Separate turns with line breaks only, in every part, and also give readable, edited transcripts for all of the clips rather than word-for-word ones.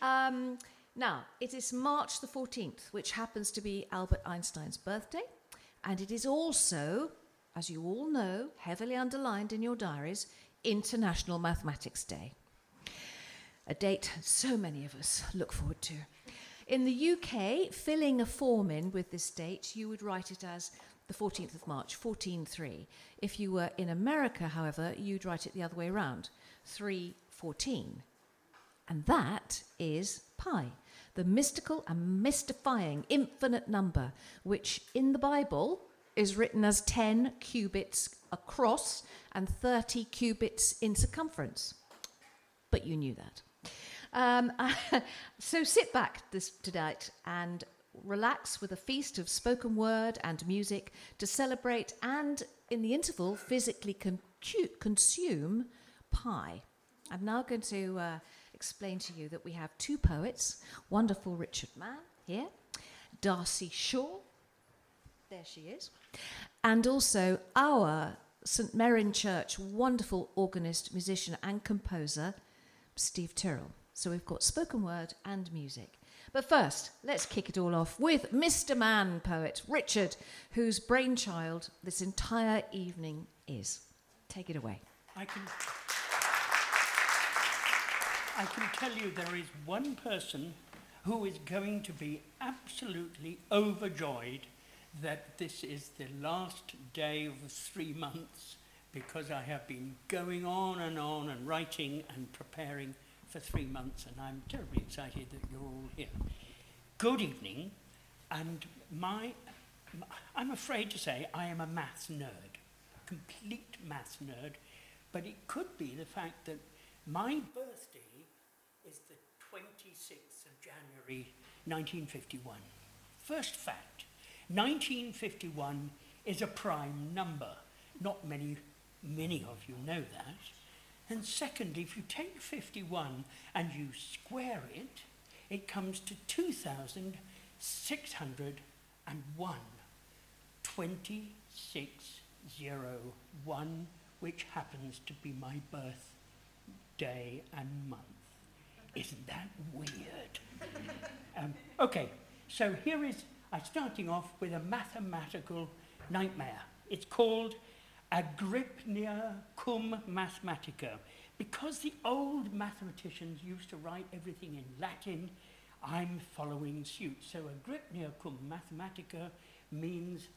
Now, it is March the 14th, which happens to be Albert Einstein's birthday, and it is also, as you all know, heavily underlined in your diaries, International Mathematics Day. A date so many of us look forward to. In the UK, filling a form in with this date, you would write it as the 14th of March, 14-3. If you were in America, however, you'd write it the other way around, 3-14. And that is pi, the mystical and mystifying infinite number, which in the Bible is written as 10 cubits across and 30 cubits in circumference. But you knew that. So sit back tonight and relax with a feast of spoken word and music to celebrate and, in the interval, physically consume pi. I'm now going to explain to you that we have two poets, wonderful Richard Mann here, Darcy Shaw, there she is, and also our St Merryn Church wonderful organist, musician and composer, Steve Tyrrell. So we've got spoken word and music. But first, let's kick it all off with Mr. Mann poet, Richard, whose brainchild this entire evening is. Take it away.
I can tell you there is one person who is going to be absolutely overjoyed that this is the last day of 3 months, because I have been going on and writing and preparing for 3 months, and I'm terribly excited that you're all here. Good evening, and I'm afraid to say I am a maths nerd, a complete maths nerd, but it could be the fact that my birthday is the 26th of January 1951. First fact, 1951 is a prime number. Not many of you know that. And secondly, if you take 51 and you square it, it comes to 2,601, 2601, which happens to be my birthday and month. Isn't that weird? Okay, so I'm starting off with a mathematical nightmare. It's called Agrippnia cum mathematica. Because the old mathematicians used to write everything in Latin, I'm following suit. So Agrippnia cum mathematica means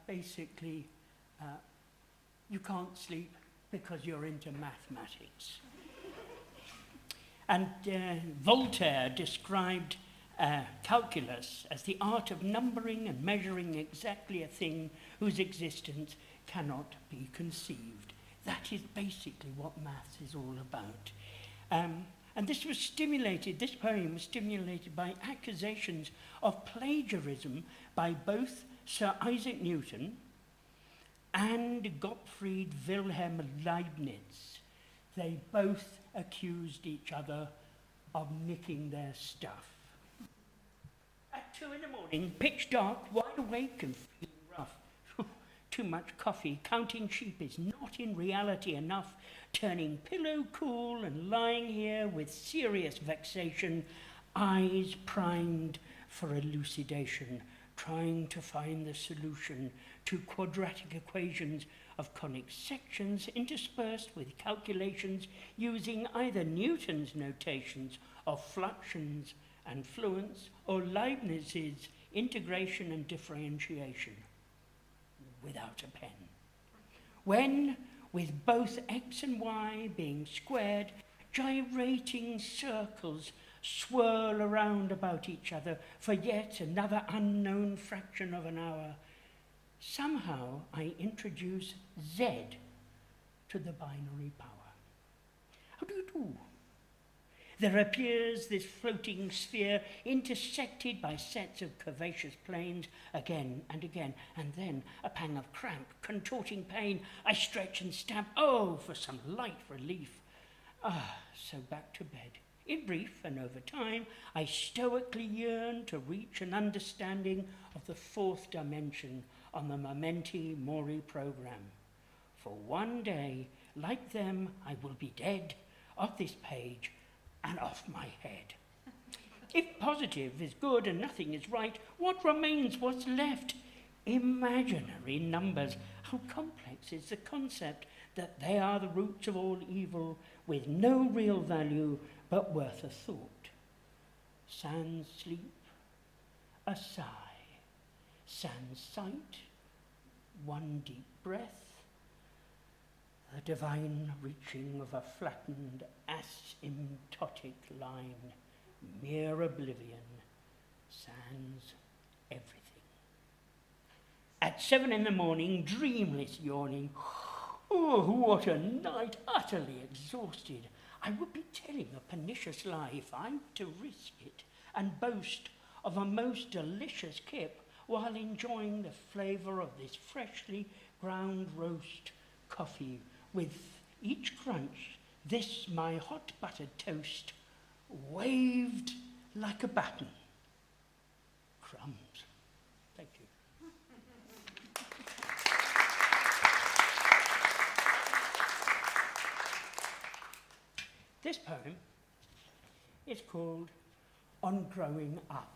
basically you can't sleep because you're into mathematics. And Voltaire described calculus as the art of numbering and measuring exactly a thing whose existence cannot be conceived. That is basically what maths is all about. And this poem was stimulated by accusations of plagiarism by both Sir Isaac Newton and Gottfried Wilhelm Leibniz. They both accused each other of nicking their stuff. At 2 a.m, pitch dark, wide awake and feeling rough. Too much coffee, counting sheep is not in reality enough, turning pillow cool and lying here with serious vexation, eyes primed for elucidation, trying to find the solution to quadratic equations of conic sections interspersed with calculations using either Newton's notations of fluxions and fluents or Leibniz's integration and differentiation without a pen. When, with both x and y being squared, gyrating circles swirl around about each other for yet another unknown fraction of an hour, somehow I introduce z to the binary power. How do you do? There appears this floating sphere intersected by sets of curvaceous planes again and again, and then a pang of cramp, contorting pain. I stretch and stamp, oh, for some light relief. So back to bed. In brief, and over time, I stoically yearn to reach an understanding of the fourth dimension on the Mementi Mori program. For one day, like them, I will be dead, off this page and off my head. If positive is good and nothing is right, what remains? What's left? Imaginary numbers. How complex is the concept that they are the roots of all evil, with no real value but worth a thought. Sans sleep, a sigh. Sans sight, one deep breath. The divine reaching of a flattened asymptotic line. Mere oblivion, sans everything. At 7 a.m, dreamless yawning. Oh, what a night, utterly exhausted. I would be telling a pernicious lie if I were to risk it and boast of a most delicious kip while enjoying the flavour of this freshly ground roast coffee with each crunch, this my hot buttered toast, waved like a baton. Crumbs. Thank you. This poem is called On Growing Up.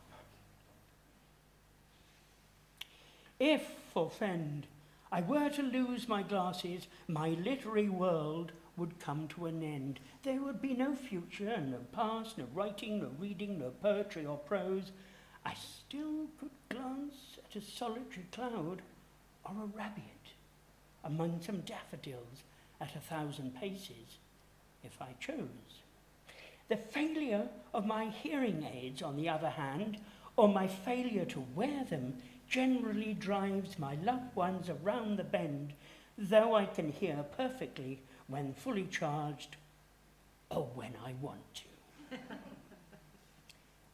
If, for friend, I were to lose my glasses, my literary world would come to an end. There would be no future, no past, no writing, no reading, no poetry or prose. I still could glance at a solitary cloud or a rabbit among some daffodils at 1,000 paces, if I chose. The failure of my hearing aids, on the other hand, or my failure to wear them, generally drives my loved ones around the bend, though I can hear perfectly when fully charged, or when I want to.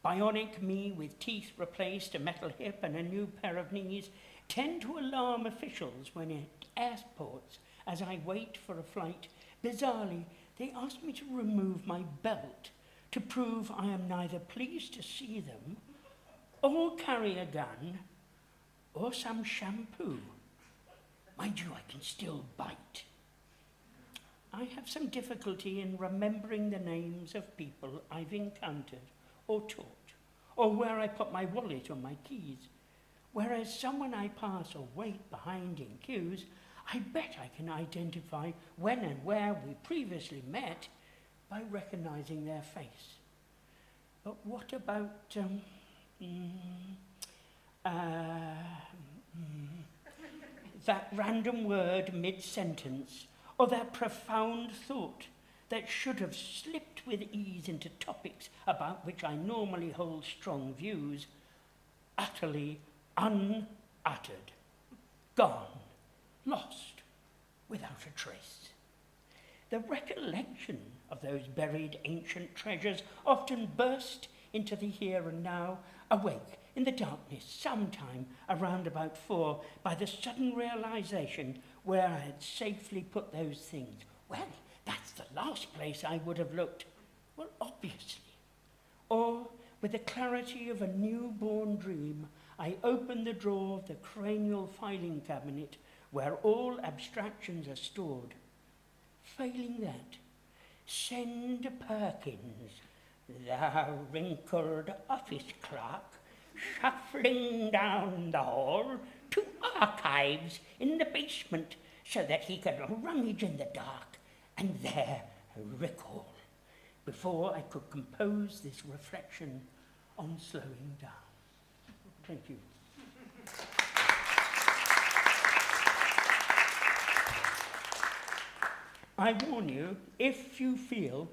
Bionic me with teeth replaced, a metal hip and a new pair of knees tend to alarm officials when at airports, as I wait for a flight. Bizarrely, they ask me to remove my belt to prove I am neither pleased to see them or carry a gun or some shampoo. Mind you, I can still bite. I have some difficulty in remembering the names of people I've encountered or taught, or where I put my wallet or my keys. Whereas someone I pass or wait behind in queues, I bet I can identify when and where we previously met by recognizing their face. But what about that random word mid-sentence, or that profound thought that should have slipped with ease into topics about which I normally hold strong views, utterly unuttered, gone, lost, without a trace. The recollection of those buried ancient treasures often burst into the here and now, awake in the darkness sometime around about 4 by the sudden realization where I had safely put those things. Well, that's the last place I would have looked. Well, obviously. Or, with the clarity of a newborn dream, I opened the drawer of the cranial filing cabinet where all abstractions are stored. Failing that, send Perkins, the wrinkled office clerk, shuffling down the hall to archives in the basement so that he could rummage in the dark and there recall before I could compose this reflection on slowing down. Thank you. I warn you, if you feel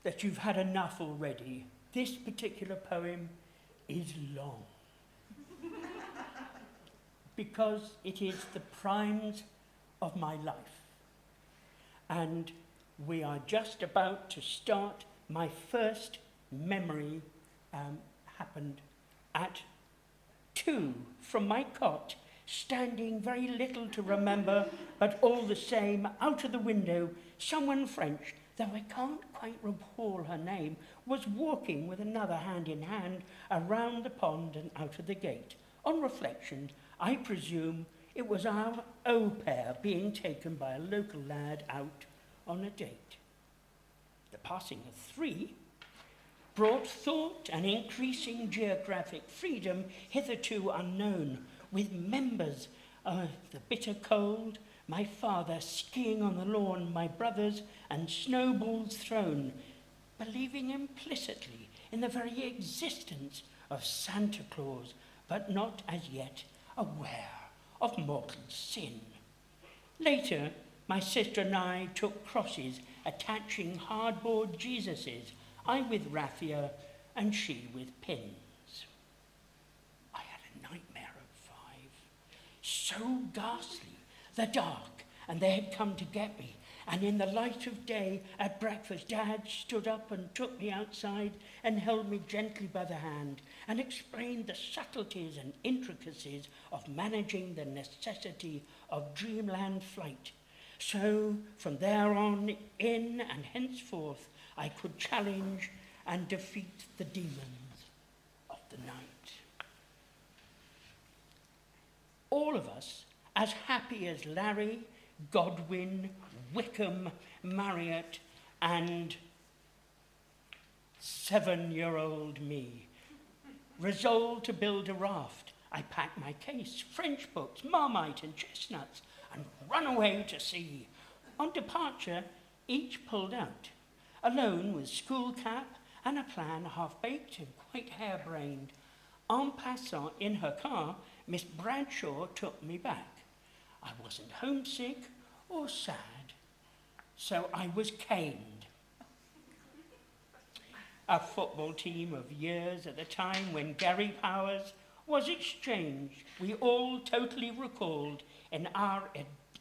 that you've had enough already, this particular poem is long. Because it is the primes of my life. And we are just about to start. My first memory happened at 2 from my cot, standing very little to remember, but all the same, out of the window, someone French, though I can't quite recall her name, was walking with another hand in hand around the pond and out of the gate. On reflection, I presume it was our au pair being taken by a local lad out on a date. The passing of 3 brought thought and increasing geographic freedom hitherto unknown, with members of the bitter cold, my father skiing on the lawn, my brothers, and snowballs thrown, believing implicitly in the very existence of Santa Claus, but not as yet aware of mortal sin. Later, my sister and I took crosses attaching hardboard Jesuses, I with raffia and she with pins. I had a nightmare at 5, so ghastly, the dark, and they had come to get me. And in the light of day at breakfast, Dad stood up and took me outside and held me gently by the hand and explained the subtleties and intricacies of managing the necessity of dreamland flight. So from there on in and henceforth, I could challenge and defeat the demons of the night. All of us, as happy as Larry, Godwin, Wickham, Marriott, and 7-year-old me, resolved to build a raft. I packed my case, French books, Marmite and chestnuts, and run away to sea. On departure, each pulled out, alone with school cap and a plan half-baked and quite harebrained. En passant in her car, Miss Bradshaw took me back. I wasn't homesick or sad, so I was caned. A football team of years at the time when Gary Powers was exchanged, we all totally recalled in our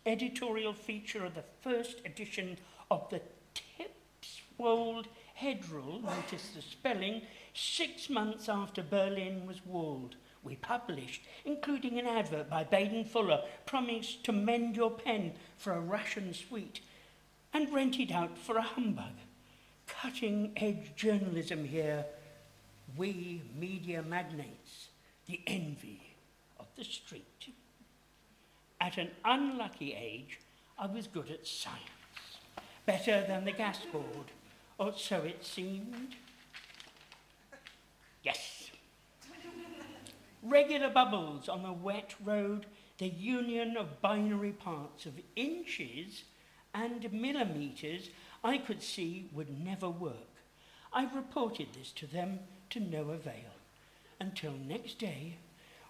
editorial feature of the first edition of the Tipswold Head Rule, notice the spelling, 6 months after Berlin was walled. We published, including an advert by Baden Fuller, promised to mend your pen for a ration suite, and rented out for a humbug. Cutting-edge journalism here, we media magnates, the envy of the street. At an unlucky age, I was good at science, better than the gas board, or so it seemed. Yes. Regular bubbles on the wet road, the union of binary parts of inches and millimetres I could see would never work. I reported this to them to no avail, until next day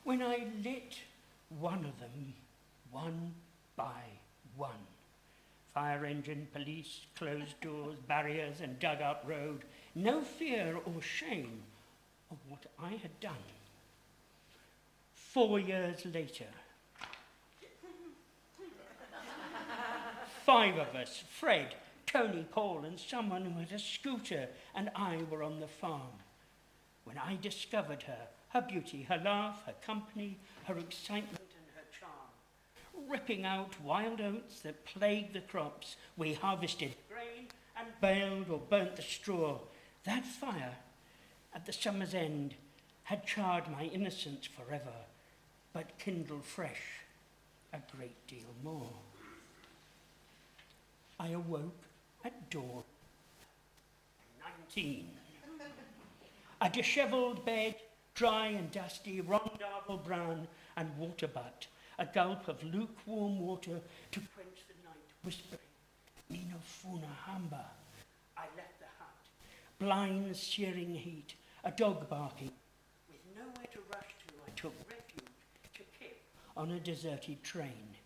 when I lit one of them, one by one. Fire engine, police, closed doors, barriers and dug-out road. No fear or shame of what I had done. 4 years later, 5 of us, Fred, Tony, Paul and someone who had a scooter and I were on the farm. When I discovered her, her beauty, her laugh, her company, her excitement and her charm, ripping out wild oats that plagued the crops, we harvested grain and baled or burnt the straw. That fire at the summer's end had charred my innocence forever, but kindled fresh a great deal more. I awoke at dawn, 19. A dishevelled bed, dry and dusty, rondarble brown and water butt, a gulp of lukewarm water to quench the night, whispering, Nino Funa Hamba. I left the hut, blind searing heat, a dog barking. With nowhere to rush to, I took refuge to Kip on a deserted train.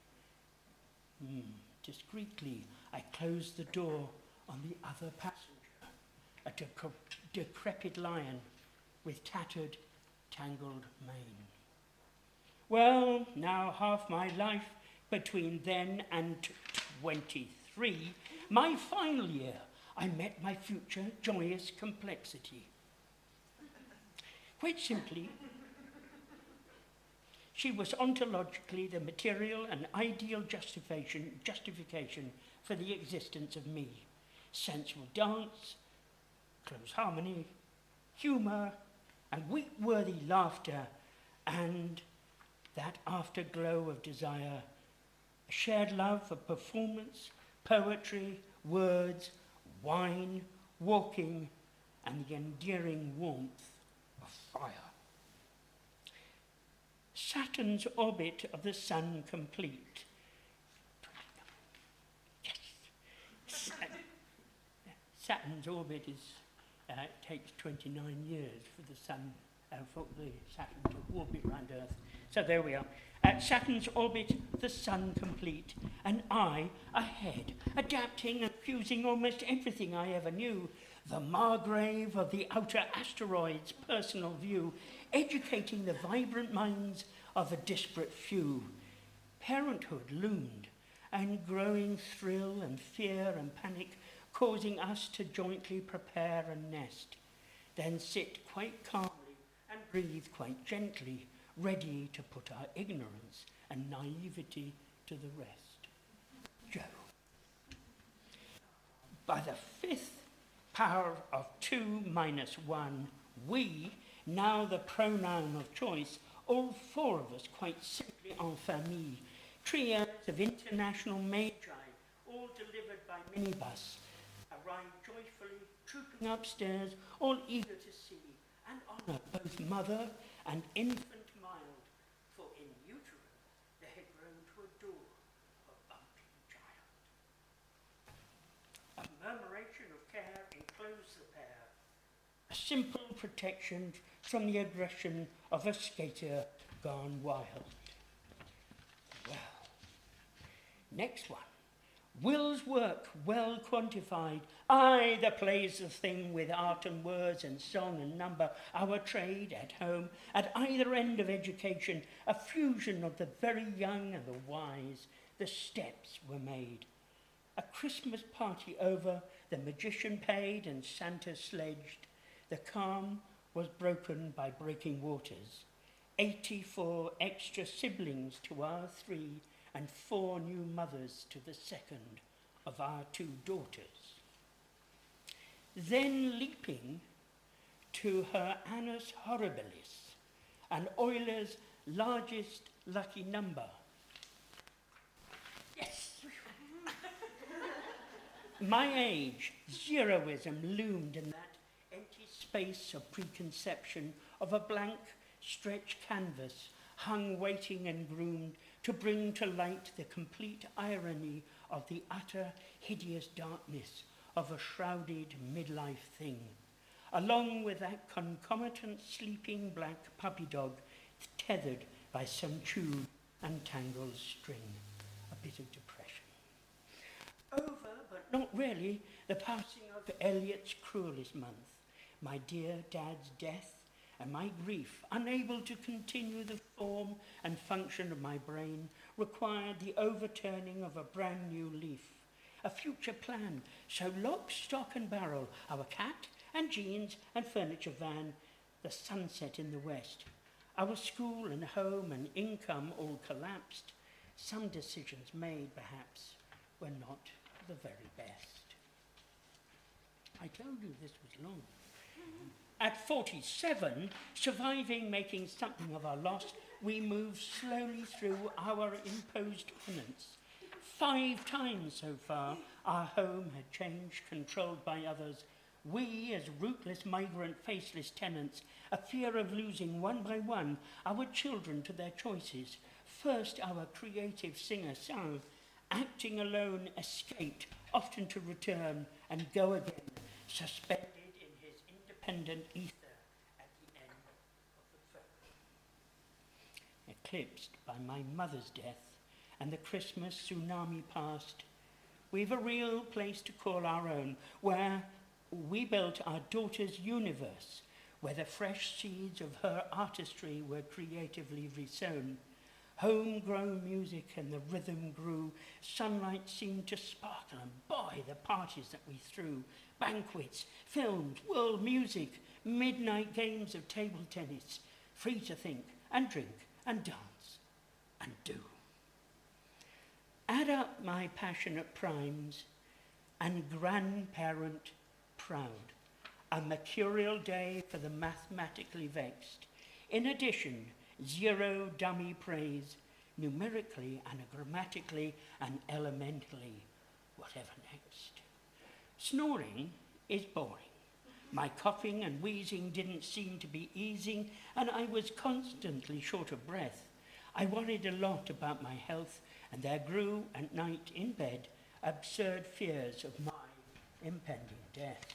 Discreetly, I closed the door on the other passenger, a decrepit lion with tattered, tangled mane. Well, now half my life between then and 23, my final year, I met my future joyous complexity. Quite simply, she was ontologically the material and ideal justification for the existence of me. Sensual dance, close harmony, humour, and weep-worthy laughter, and that afterglow of desire, a shared love for performance, poetry, words, wine, walking, and the endearing warmth of fire. Saturn's orbit of the sun complete. Yes. Saturn's orbit takes 29 years for the sun, for the Saturn to orbit around Earth. So there we are. At Saturn's orbit, the sun complete, and I ahead, adapting and fusing almost everything I ever knew. The Margrave of the outer asteroids' personal view, educating the vibrant minds of a disparate few. Parenthood loomed, and growing thrill and fear and panic, causing us to jointly prepare a nest, then sit quite calmly and breathe quite gently, ready to put our ignorance and naivety to the rest. Joe. By the fifth power of 2 minus 1, we, now the pronoun of choice, all four of us quite simply en famille, trios of international magi, all delivered by minibus, arrived joyfully, trooping upstairs, all eager to see and honour both mother and infant mild, for in utero they had grown to adore a bumping child. A murmuration of care enclosed the pair, a simple protection from the aggression of a skater gone wild. Well, next one. Will's work well quantified, aye, the plays the thing with art and words and song and number, our trade at home, at either end of education, a fusion of the very young and the wise, the steps were made. A Christmas party over, the magician paid and Santa sledged, the calm was broken by breaking waters. 84 extra siblings to our 3, and 4 new mothers to the second of our 2 daughters. Then leaping to her annus horribilis, and Euler's largest lucky number. Yes! My age, zeroism loomed in that empty space of preconception of a blank, stretched canvas, hung waiting and groomed to bring to light the complete irony of the utter hideous darkness of a shrouded midlife thing, along with that concomitant sleeping black puppy dog tethered by some chewed and tangled string. A bit of depression. Over, but not really, the passing of Eliot's cruelest month, my dear dad's death, and my grief, unable to continue the form and function of my brain, required the overturning of a brand new leaf, a future plan, so lock, stock and barrel, our cat and jeans and furniture van, the sunset in the west, our school and home and income all collapsed, some decisions made perhaps were not the very best. I told you this was long. At 47, surviving, making something of our loss, we moved slowly through our imposed penance. 5 times so far, our home had changed, controlled by others. We, as rootless, migrant, faceless tenants, a fear of losing one by one our children to their choices. First, our creative singer sang, acting alone, escaped, often to return and go again, suspended independent ether at the end of the phone. Eclipsed by my mother's death and the Christmas tsunami past, we've a real place to call our own, where we built our daughter's universe, where the fresh seeds of her artistry were creatively resown. Homegrown music and the rhythm grew, sunlight seemed to sparkle, and boy, the parties that we threw, banquets, films, world music, midnight games of table tennis, free to think and drink and dance and do. Add up my passionate primes and grandparent proud, a mercurial day for the mathematically vexed. In addition, 0 dummy praise, numerically and grammatically and elementally, whatever next. Snoring is boring, My coughing and wheezing didn't seem to be easing, and I was constantly short of breath. I worried a lot about my health, and there grew at night in bed absurd fears of my impending death.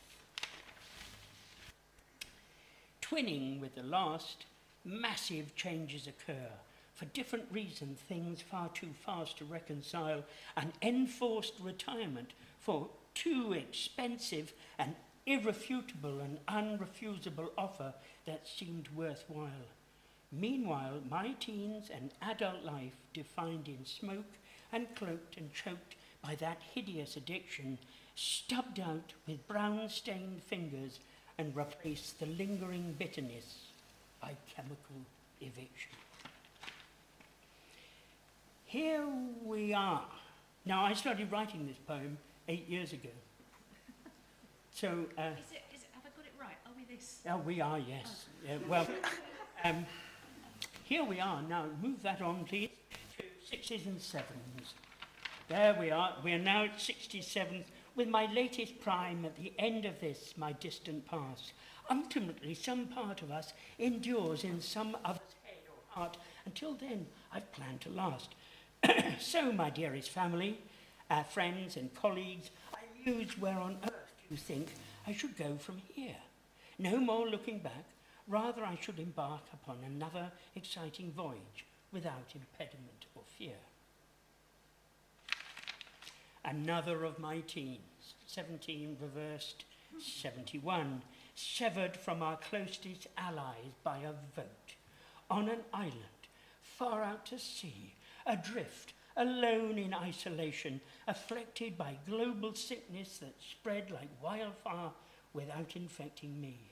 Twinning with the last, massive changes occur. For different reasons, things far too fast to reconcile, an enforced retirement for too expensive, an irrefutable and unrefusable offer that seemed worthwhile. Meanwhile, my teens and adult life, defined in smoke and cloaked and choked by that hideous addiction, stubbed out with brown-stained fingers and replaced the lingering bitterness by chemical eviction. Here we are. Now, I started writing this poem 8 years ago. So,
Is it, have I got it right? Are we this?
oh, we are, yes. Yeah, well, here we are. Now, move that on, please, to sixes and sevens. There we are. We are now at 67, with my latest prime at the end of this, my distant past. Ultimately, some part of us endures in some other's head or heart. Until then, I've planned to last. So, my dearest family, friends and colleagues, I muse where on earth do you think I should go from here? No more looking back. Rather, I should embark upon another exciting voyage without impediment or fear. Another of my teens, 17 reversed, 71, severed from our closest allies by a vote, on an island, far out to sea, adrift, alone in isolation, afflicted by global sickness that spread like wildfire without infecting me.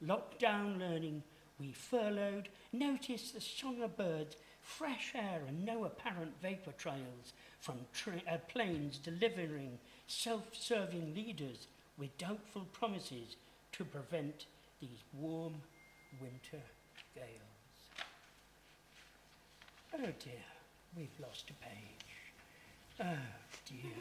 Locked down learning, we furloughed, noticed the song of birds, fresh air and no apparent vapour trails from planes delivering self-serving leaders with doubtful promises to prevent these warm winter gales. Oh dear, we've lost a page. Oh dear.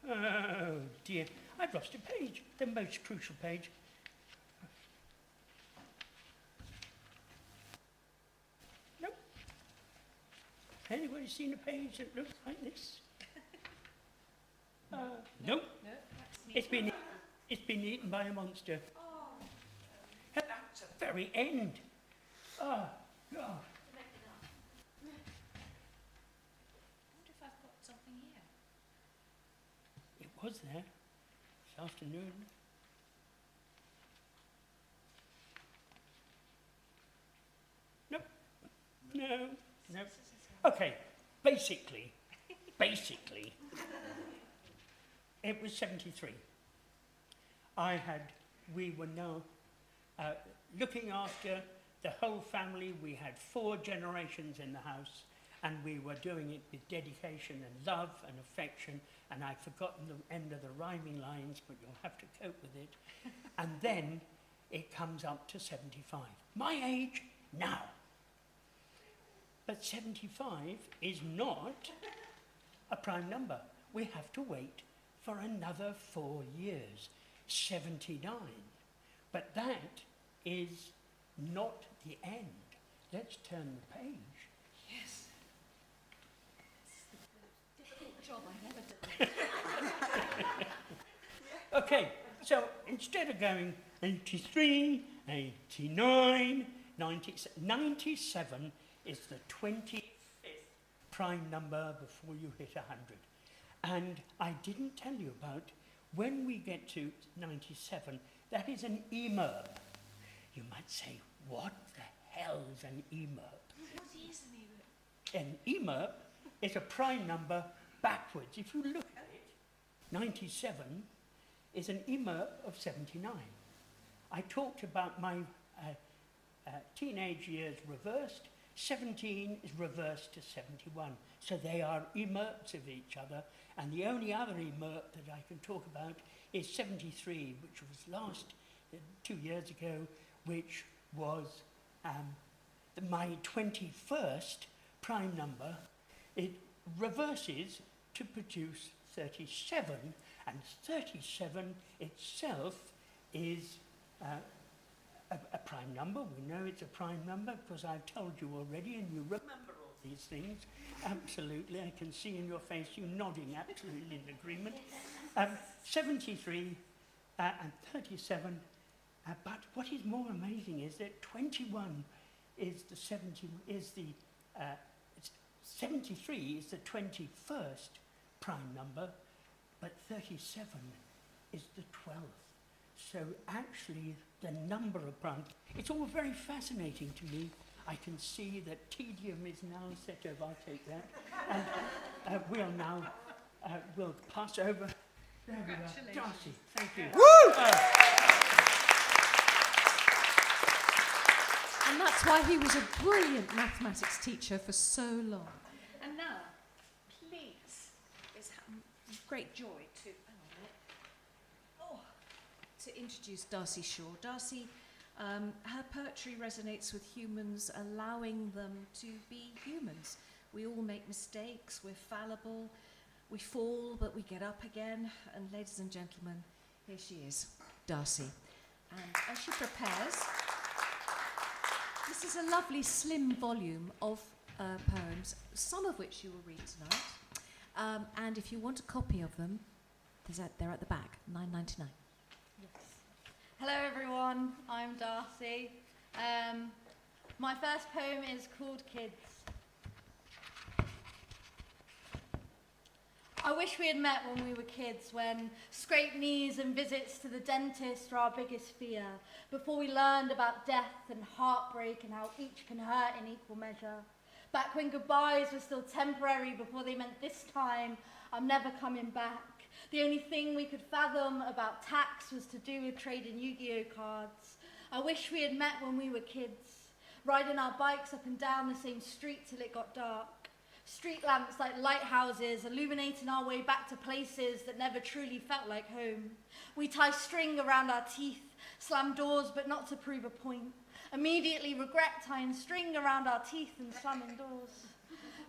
Oh dear, I've lost a page, the most crucial page. Nope. Anybody seen a page that looks like this? Nope.
No,
It's been eaten by a monster.
Oh,
And that's the very end. Oh, God.
I wonder if I've got something here.
It was there this afternoon. Nope. No. Nope. Okay. Basically, it was 73. We were now looking after the whole family. We had 4 generations in the house, and we were doing it with dedication and love and affection, and I've forgotten the end of the rhyming lines, but you'll have to cope with it. And then it comes up to 75. My age now. But 75 is not a prime number. We have to wait for another 4 years, 79. But that is not the end. Let's turn the page.
Yes. It's the difficult job I've ever done.
Okay, so instead of going 83, 89, 90, 97 is the 25th prime number before you hit 100. And I didn't tell you about when we get to 97, that is an EMERB. You might say, what the hell is an EMERB?
What is an
An EMERB is a prime number backwards. If you look at it, 97 is an EMERB of 79. I talked about my teenage years reversed. 17 is reversed to 71. So they are EMERBs of each other. And the only other EMERB that I can talk about is 73, which was last 2 years ago, which was my 21st prime number. It reverses to produce 37, and 37 itself is a prime number. We know it's a prime number because I've told you already, and you remember all these things. Absolutely, I can see in your face you nodding absolutely in agreement. 73 and 37, but what is more amazing is that 21 is the 73 is the 21st prime number, but 37 is the 12th. So actually the number of primes, it's all very fascinating to me. I can see that tedium is now set over, I'll take that. And we'll now, we'll pass over. There we are. Darcy, thank you.
Woo! And that's why he was a brilliant mathematics teacher for so long. And now, please, it's great joy to, to introduce Darcy Shaw. Darcy, her poetry resonates with humans, allowing them to be humans. We all make mistakes, we're fallible, we fall, but we get up again. And ladies and gentlemen, here she is, Darcy. And as she prepares, this is a lovely slim volume of poems, some of which you will read tonight. And if you want a copy of them, they're at the back, $9.99.
Yes. Hello everyone, I'm Darcy. My first poem is called Kids. I wish we had met when we were kids, when scraped knees and visits to the dentist were our biggest fear, before we learned about death and heartbreak and how each can hurt in equal measure. Back when goodbyes were still temporary, before they meant this time I'm never coming back. The only thing we could fathom about tax was to do with trading Yu-Gi-Oh cards. I wish we had met when we were kids, riding our bikes up and down the same street till it got dark. Street lamps like lighthouses, illuminating our way back to places that never truly felt like home. We tie string around our teeth, slam doors but not to prove a point. Immediately regret tying string around our teeth and slamming doors.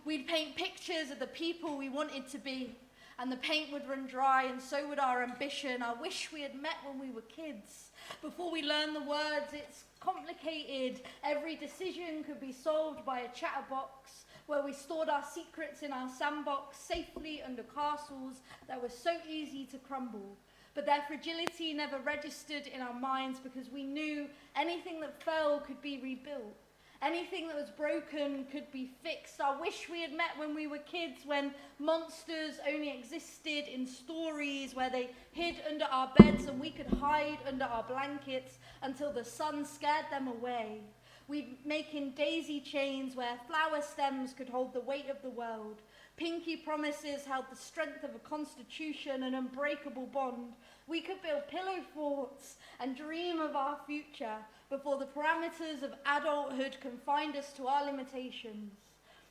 We'd paint pictures of the people we wanted to be, and the paint would run dry, and so would our ambition. I wish we had met when we were kids. Before we learned the words, it's complicated. Every decision could be solved by a chatterbox, where we stored our secrets in our sandbox, safely under castles that were so easy to crumble. But their fragility never registered in our minds, because we knew anything that fell could be rebuilt. Anything that was broken could be fixed. I wish we had met when we were kids, when monsters only existed in stories, where they hid under our beds and we could hide under our blankets until the sun scared them away. We'd making daisy chains where flower stems could hold the weight of the world. Pinky promises held the strength of a constitution, an unbreakable bond. We could build pillow forts and dream of our future before the parameters of adulthood confined us to our limitations.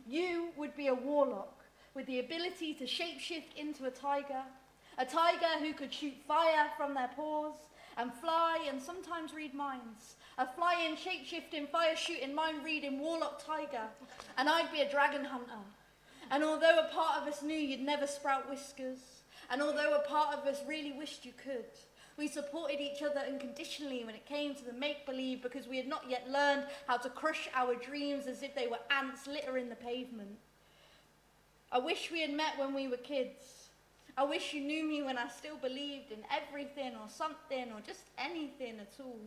You would be a warlock with the ability to shapeshift into a tiger who could shoot fire from their paws and fly and sometimes read minds. A flying, shape-shifting, fire-shooting, mind-reading warlock tiger, and I'd be a dragon hunter. And although a part of us knew you'd never sprout whiskers, and although a part of us really wished you could, we supported each other unconditionally when it came to the make-believe, because we had not yet learned how to crush our dreams as if they were ants littering the pavement. I wish we had met when we were kids. I wish you knew me when I still believed in everything or something or just anything at all.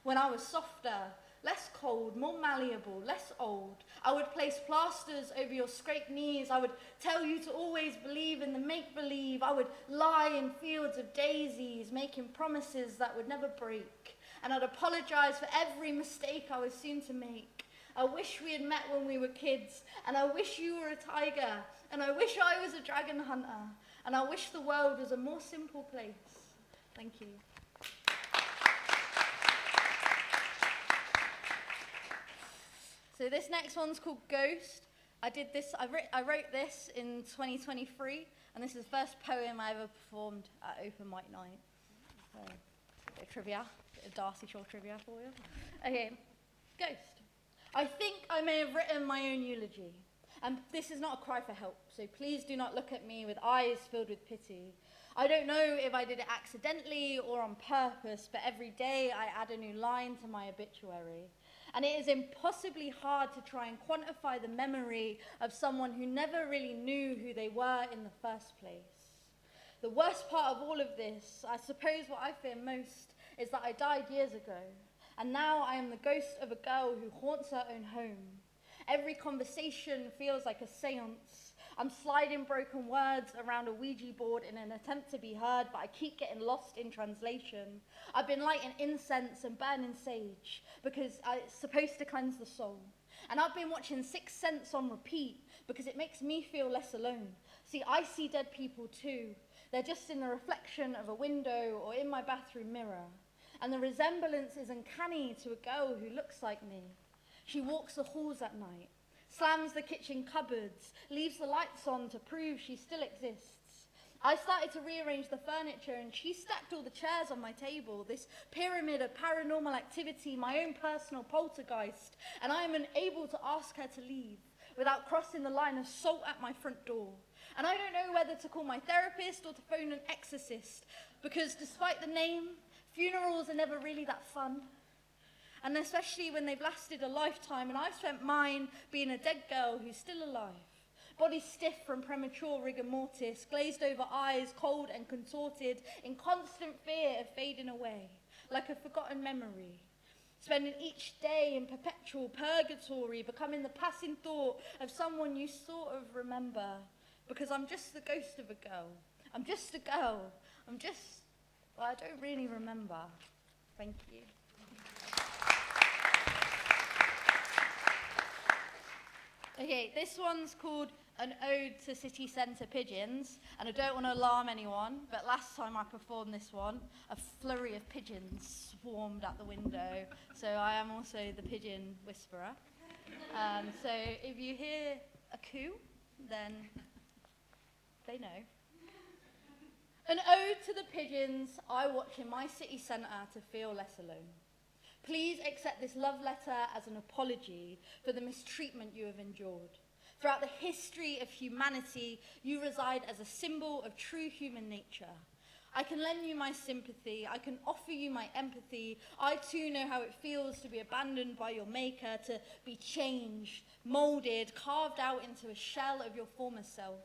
When I was softer, less cold, more malleable, less old. I would place plasters over your scraped knees. I would tell you to always believe in the make-believe. I would lie in fields of daisies, making promises that would never break. And I'd apologize for every mistake I was soon to make. I wish we had met when we were kids, and I wish you were a tiger, and I wish I was a dragon hunter, and I wish the world was a more simple place. Thank you. So this next one's called Ghost. I wrote this in 2023, and this is the first poem I ever performed at open mic night. So, a bit of trivia, a bit of Darcy Shaw trivia for you. Okay, Ghost. I think I may have written my own eulogy, And this is not a cry for help, so please do not look at me with eyes filled with pity. I don't know if I did it accidentally or on purpose, but every day I add a new line to my obituary. And it is impossibly hard to try and quantify the memory of someone who never really knew who they were in the first place. The worst part of all of this, I suppose what I fear most, is that I died years ago, and now I am the ghost of a girl who haunts her own home. Every conversation feels like a seance. I'm sliding broken words around a Ouija board in an attempt to be heard, but I keep getting lost in translation. I've been lighting incense and burning sage because it's supposed to cleanse the soul. And I've been watching Sixth Sense on repeat because it makes me feel less alone. See, I see dead people too. They're just in the reflection of a window or in my bathroom mirror. And the resemblance is uncanny to a girl who looks like me. She walks the halls at night, slams the kitchen cupboards, leaves the lights on to prove she still exists. I started to rearrange the furniture and she stacked all the chairs on my table, this pyramid of paranormal activity, my own personal poltergeist, and I am unable to ask her to leave without crossing the line of salt at my front door. And I don't know whether to call my therapist or to phone an exorcist, because despite the name, funerals are never really that fun. And especially when they've lasted a lifetime, and I've spent mine being a dead girl who's still alive. Body stiff from premature rigor mortis, glazed over eyes, cold and contorted, in constant fear of fading away, like a forgotten memory. Spending each day in perpetual purgatory, becoming the passing thought of someone you sort of remember. Because I'm just the ghost of a girl. I'm just a girl. Well, I don't really remember. Thank you. Okay, this one's called An Ode to City Centre Pigeons, and I don't want to alarm anyone, but last time I performed this one, a flurry of pigeons swarmed at the window, so I am also the pigeon whisperer. So if you hear a coo, then they know. An ode to the pigeons I watch in my city centre to feel less alone. Please accept this love letter as an apology for the mistreatment you have endured. Throughout the history of humanity, you reside as a symbol of true human nature. I can lend you my sympathy, I can offer you my empathy. I too know how it feels to be abandoned by your maker, to be changed, moulded, carved out into a shell of your former self.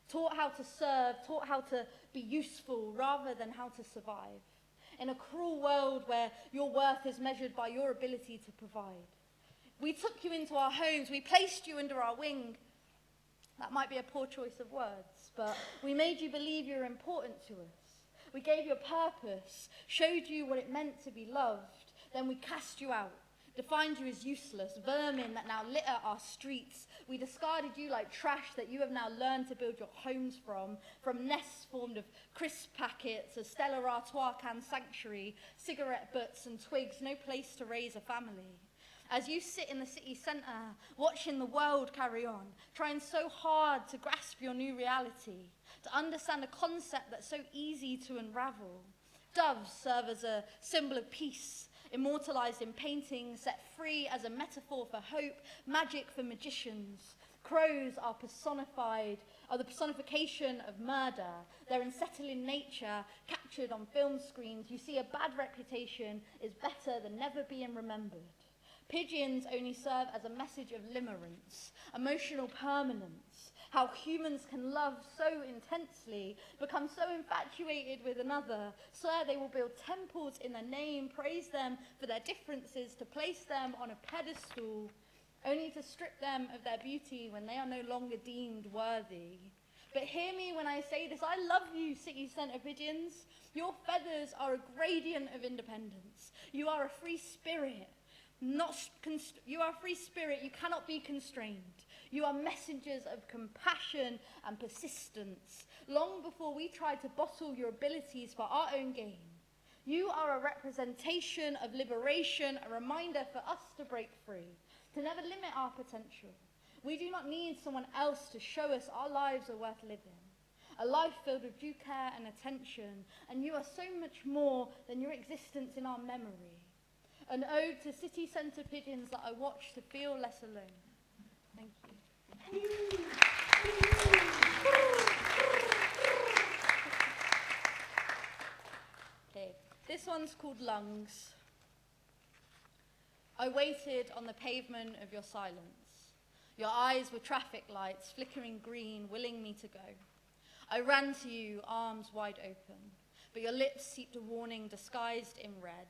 Taught how to serve, taught how to be useful rather than how to survive. In a cruel world where your worth is measured by your ability to provide. We took you into our homes, we placed you under our wing. That might be a poor choice of words, but we made you believe you're important to us. We gave you a purpose, showed you what it meant to be loved, then we cast you out, defined you as useless, vermin that now litter our streets. We discarded you like trash that you have now learned to build your homes from nests formed of crisp packets, a Stella Artois can sanctuary, cigarette butts and twigs, no place to raise a family. As you sit in the city centre, watching the world carry on, trying so hard to grasp your new reality, to understand a concept that's so easy to unravel. Doves serve as a symbol of peace, immortalized in paintings, set free as a metaphor for hope, magic for magicians. Crows are the personification of murder. Their unsettling nature, captured on film screens. You see, a bad reputation is better than never being remembered. Pigeons only serve as a message of limerence, emotional permanence, how humans can love so intensely, become so infatuated with another, swear they will build temples in their name, praise them for their differences, to place them on a pedestal, only to strip them of their beauty when they are no longer deemed worthy. But hear me when I say this, I love you, city centre pigeons. Your feathers are a gradient of independence. You are a free spirit. You are a free spirit, you cannot be constrained. You are messengers of compassion and persistence. Long before we tried to bottle your abilities for our own gain, you are a representation of liberation, a reminder for us to break free, to never limit our potential. We do not need someone else to show us our lives are worth living. A life filled with due care and attention, and you are so much more than your existence in our memory. An ode to city centre pigeons that I watch to feel less alone. Thank you. Okay, this one's called Lungs. I waited on the pavement of your silence. Your eyes were traffic lights, flickering green, willing me to go. I ran to you, arms wide open, but your lips seeped a warning disguised in red,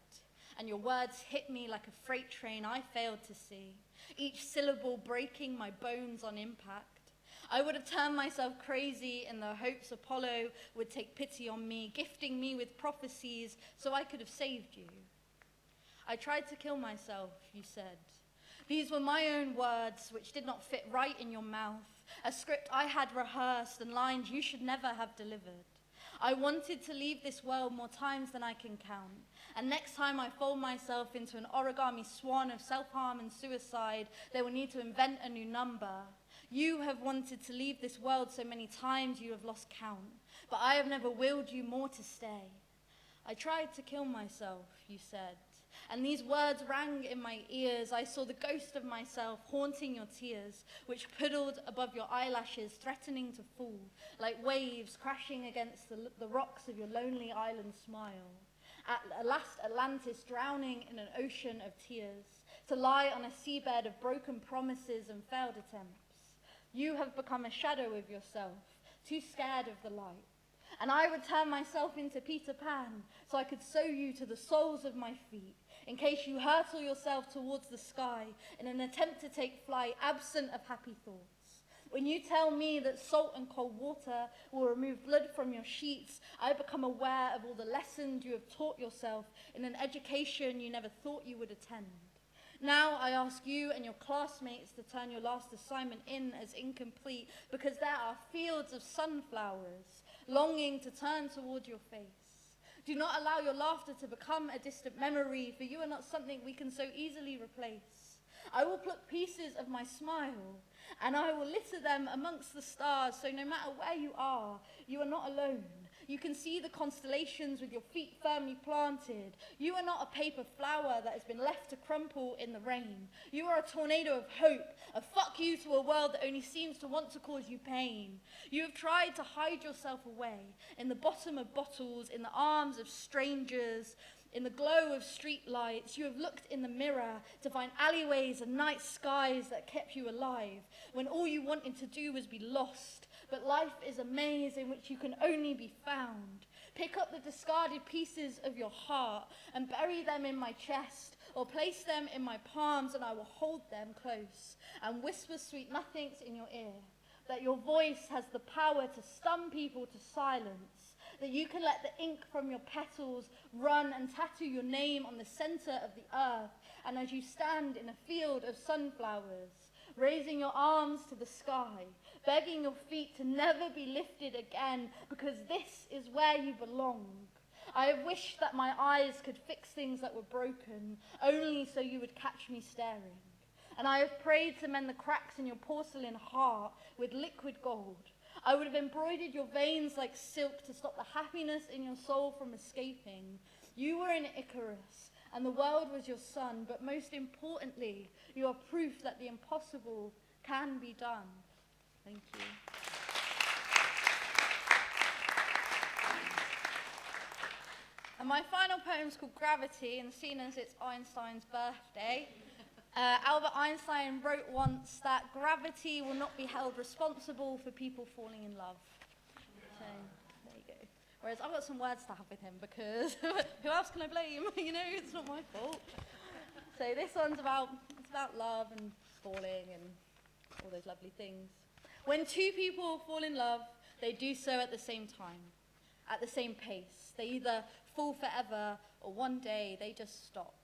and your words hit me like a freight train I failed to see, each syllable breaking my bones on impact. I would have turned myself crazy in the hopes Apollo would take pity on me, gifting me with prophecies so I could have saved you. I tried to kill myself, you said. These were my own words, which did not fit right in your mouth, a script I had rehearsed and lines you should never have delivered. I wanted to leave this world more times than I can count, and next time I fold myself into an origami swan of self-harm and suicide, they will need to invent a new number. You have wanted to leave this world so many times you have lost count, but I have never willed you more to stay. I tried to kill myself, you said, and these words rang in my ears. I saw the ghost of myself haunting your tears, which puddled above your eyelashes, threatening to fall, like waves crashing against the rocks of your lonely island smile. At last Atlantis drowning in an ocean of tears, to lie on a seabed of broken promises and failed attempts. You have become a shadow of yourself, too scared of the light. And I would turn myself into Peter Pan, so I could sew you to the soles of my feet, in case you hurtle yourself towards the sky in an attempt to take flight, absent of happy thoughts. When you tell me that salt and cold water will remove blood from your sheets, I become aware of all the lessons you have taught yourself in an education you never thought you would attend. Now I ask you and your classmates to turn your last assignment in as incomplete, because there are fields of sunflowers longing to turn toward your face. Do not allow your laughter to become a distant memory, for you are not something we can so easily replace. I will pluck pieces of my smile, and I will litter them amongst the stars, so no matter where you are not alone. You can see the constellations with your feet firmly planted. You are not a paper flower that has been left to crumple in the rain. You are a tornado of hope, a fuck you to a world that only seems to want to cause you pain. You have tried to hide yourself away in the bottom of bottles, in the arms of strangers, in the glow of street lights. You have looked in the mirror to find alleyways and night skies that kept you alive, when all you wanted to do was be lost. But life is a maze in which you can only be found. Pick up the discarded pieces of your heart and bury them in my chest, or place them in my palms, and I will hold them close and whisper sweet nothings in your ear, that your voice has the power to stun people to silence, that you can let the ink from your petals run and tattoo your name on the center of the earth, and as you stand in a field of sunflowers, raising your arms to the sky, begging your feet to never be lifted again, because this is where you belong. I have wished that my eyes could fix things that were broken, only so you would catch me staring. And I have prayed to mend the cracks in your porcelain heart with liquid gold. I would have embroidered your veins like silk to stop the happiness in your soul from escaping. You were an Icarus, and the world was your sun, but most importantly, you are proof that the impossible can be done. Thank you. And my final poem is called Gravity, and seeing as it's Einstein's birthday, Albert Einstein wrote once that gravity will not be held responsible for people falling in love. So, there you go. Whereas I've got some words to have with him, because who else can I blame? You know, it's not my fault. So this one's about love and falling and all those lovely things. When two people fall in love, they do so at the same time, at the same pace. They either fall forever, or one day they just stop.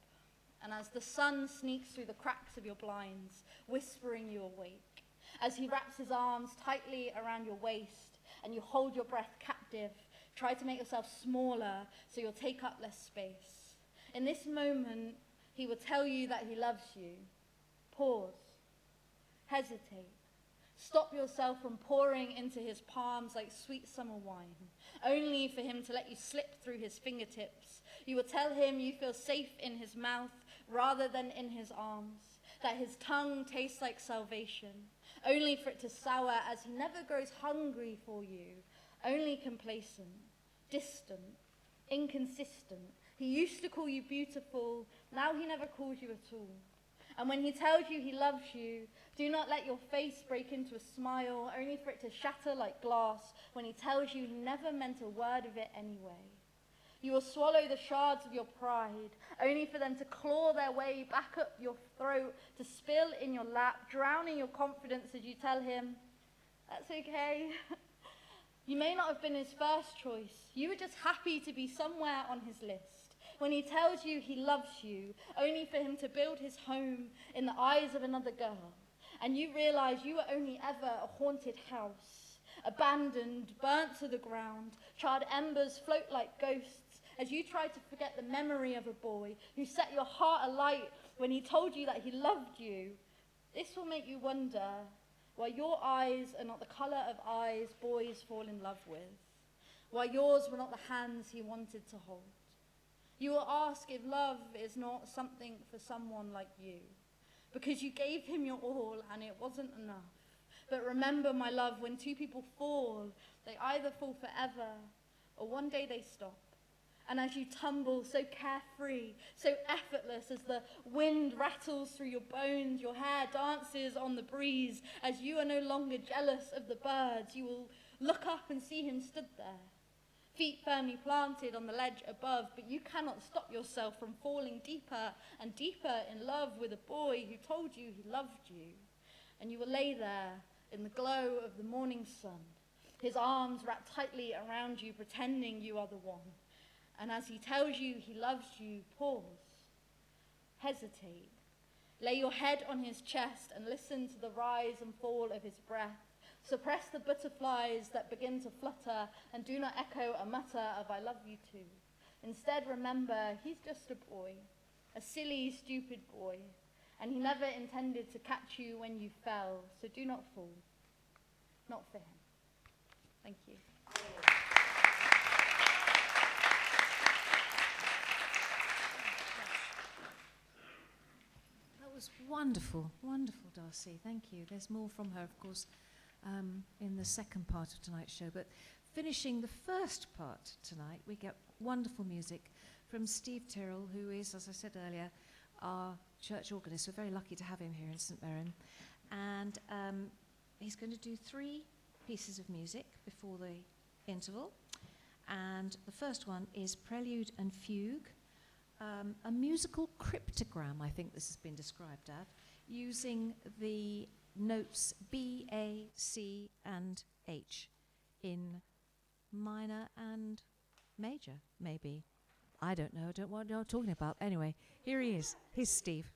And as the sun sneaks through the cracks of your blinds, whispering you awake, as he wraps his arms tightly around your waist and you hold your breath captive, try to make yourself smaller so you'll take up less space. In this moment, he will tell you that he loves you. Pause. Hesitate. Stop yourself from pouring into his palms like sweet summer wine, only for him to let you slip through his fingertips. You will tell him you feel safe in his mouth rather than in his arms, that his tongue tastes like salvation, only for it to sour as he never grows hungry for you, only complacent, distant, inconsistent. He used to call you beautiful, now he never calls you at all. And when he tells you he loves you, do not let your face break into a smile, only for it to shatter like glass when he tells you he never meant a word of it anyway. You will swallow the shards of your pride, only for them to claw their way back up your throat, to spill in your lap, drowning your confidence as you tell him, "That's okay." You may not have been his first choice. You were just happy to be somewhere on his list. When he tells you he loves you, only for him to build his home in the eyes of another girl, and you realize you were only ever a haunted house, abandoned, burnt to the ground, charred embers float like ghosts, as you try to forget the memory of a boy who set your heart alight when he told you that he loved you. This will make you wonder why your eyes are not the colour of eyes boys fall in love with, why yours were not the hands he wanted to hold. You will ask if love is not something for someone like you, because you gave him your all and it wasn't enough. But remember, my love, when two people fall, they either fall forever or one day they stop. And as you tumble so carefree, so effortless, as the wind rattles through your bones, your hair dances on the breeze, as you are no longer jealous of the birds, you will look up and see him stood there, feet firmly planted on the ledge above, but you cannot stop yourself from falling deeper and deeper in love with a boy who told you he loved you. And you will lay there in the glow of the morning sun, his arms wrapped tightly around you, pretending you are the one. And as he tells you he loves you, pause, hesitate, lay your head on his chest and listen to the rise and fall of his breath. Suppress the butterflies that begin to flutter and do not echo a mutter of "I love you too." Instead, remember, he's just a boy, a silly, stupid boy, and he never intended to catch you when you fell, so do not fall, not for him. Thank you.
That was wonderful, wonderful, Darcy. Thank you. There's more from her, of course, in the second part of tonight's show. But finishing the first part tonight, we get wonderful music from Steve Tyrrell, who is, as I said earlier, our church organist. We're very lucky to have him here in St Merryn. And he's going to do 3 pieces of music before the interval. And the first one is Prelude and Fugue, a musical cryptogram, I think this has been described as, using the notes B, A, C, and H in minor and major, maybe. I don't know. I don't know what you're talking about. Anyway, here he is. Here's Steve.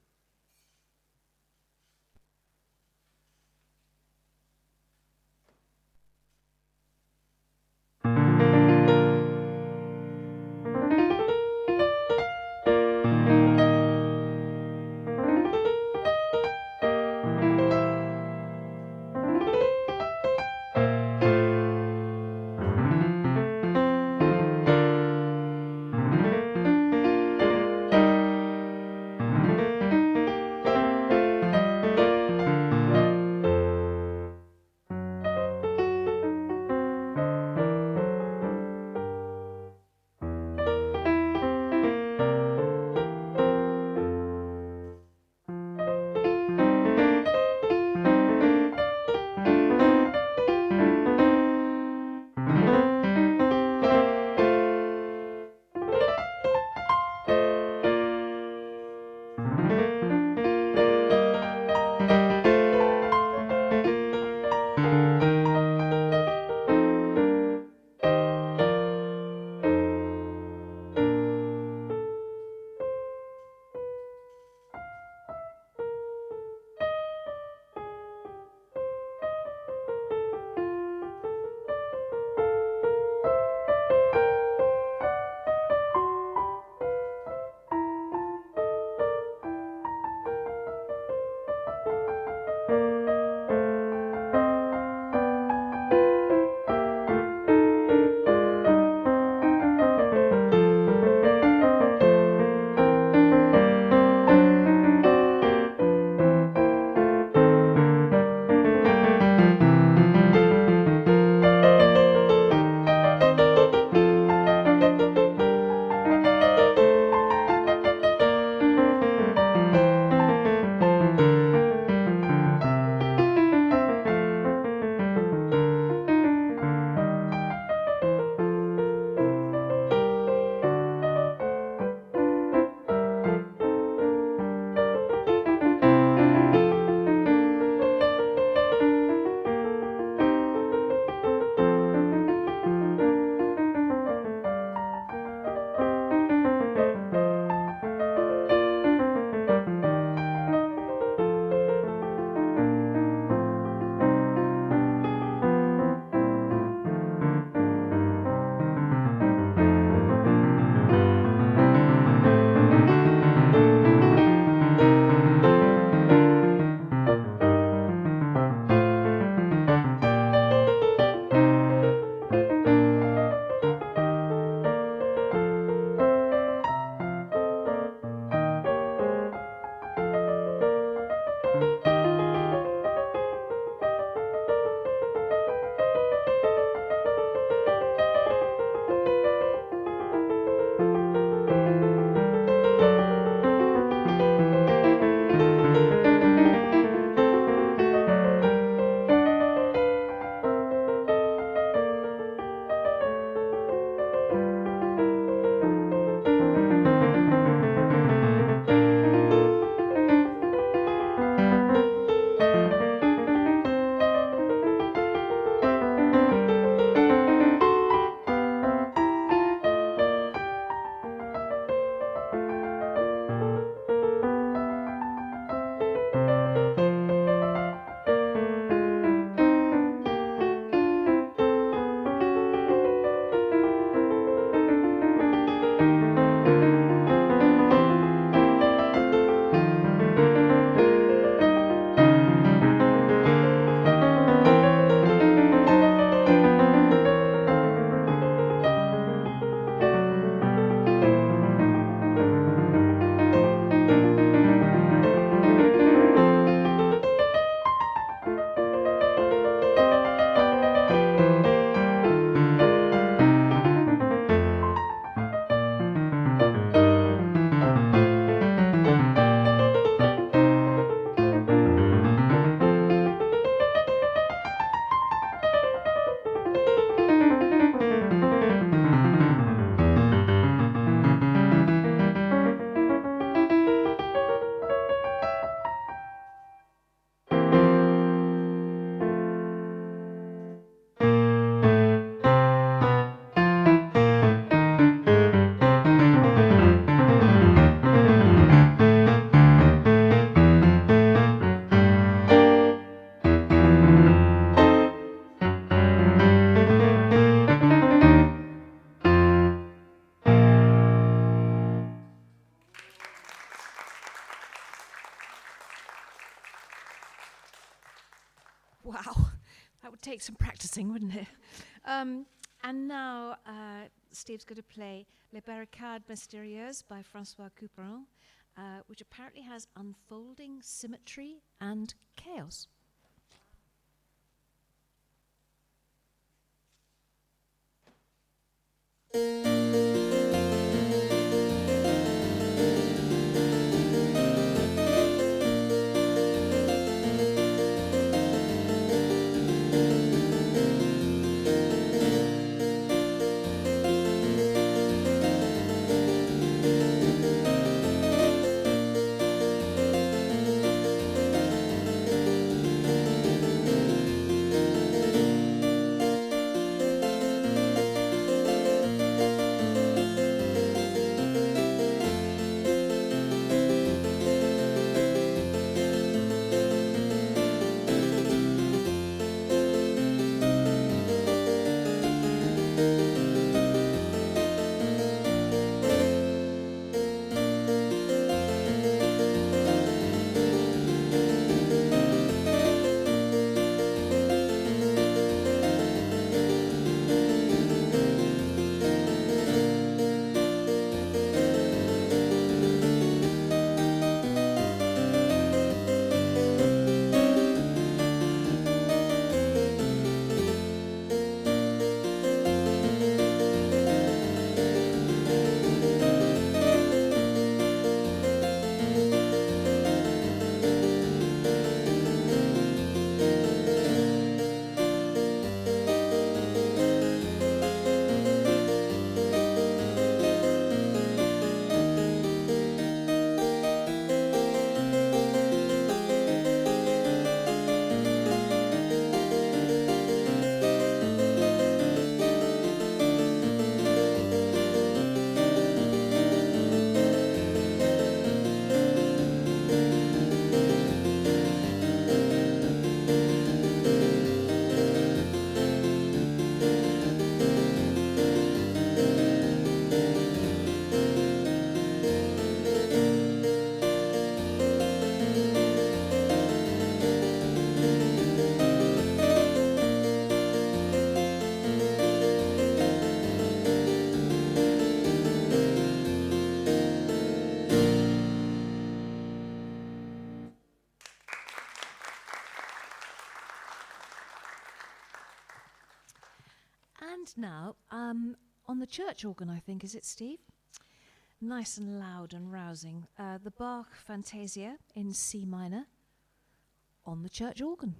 That would take some practicing, wouldn't it? And now Steve's going to play Les Barricades Mystérieuses by François Couperin, which apparently has unfolding symmetry and chaos. And now, on the church organ, I think, is it, Steve? Nice and loud and rousing. The Bach Fantasia in C minor on the church organ.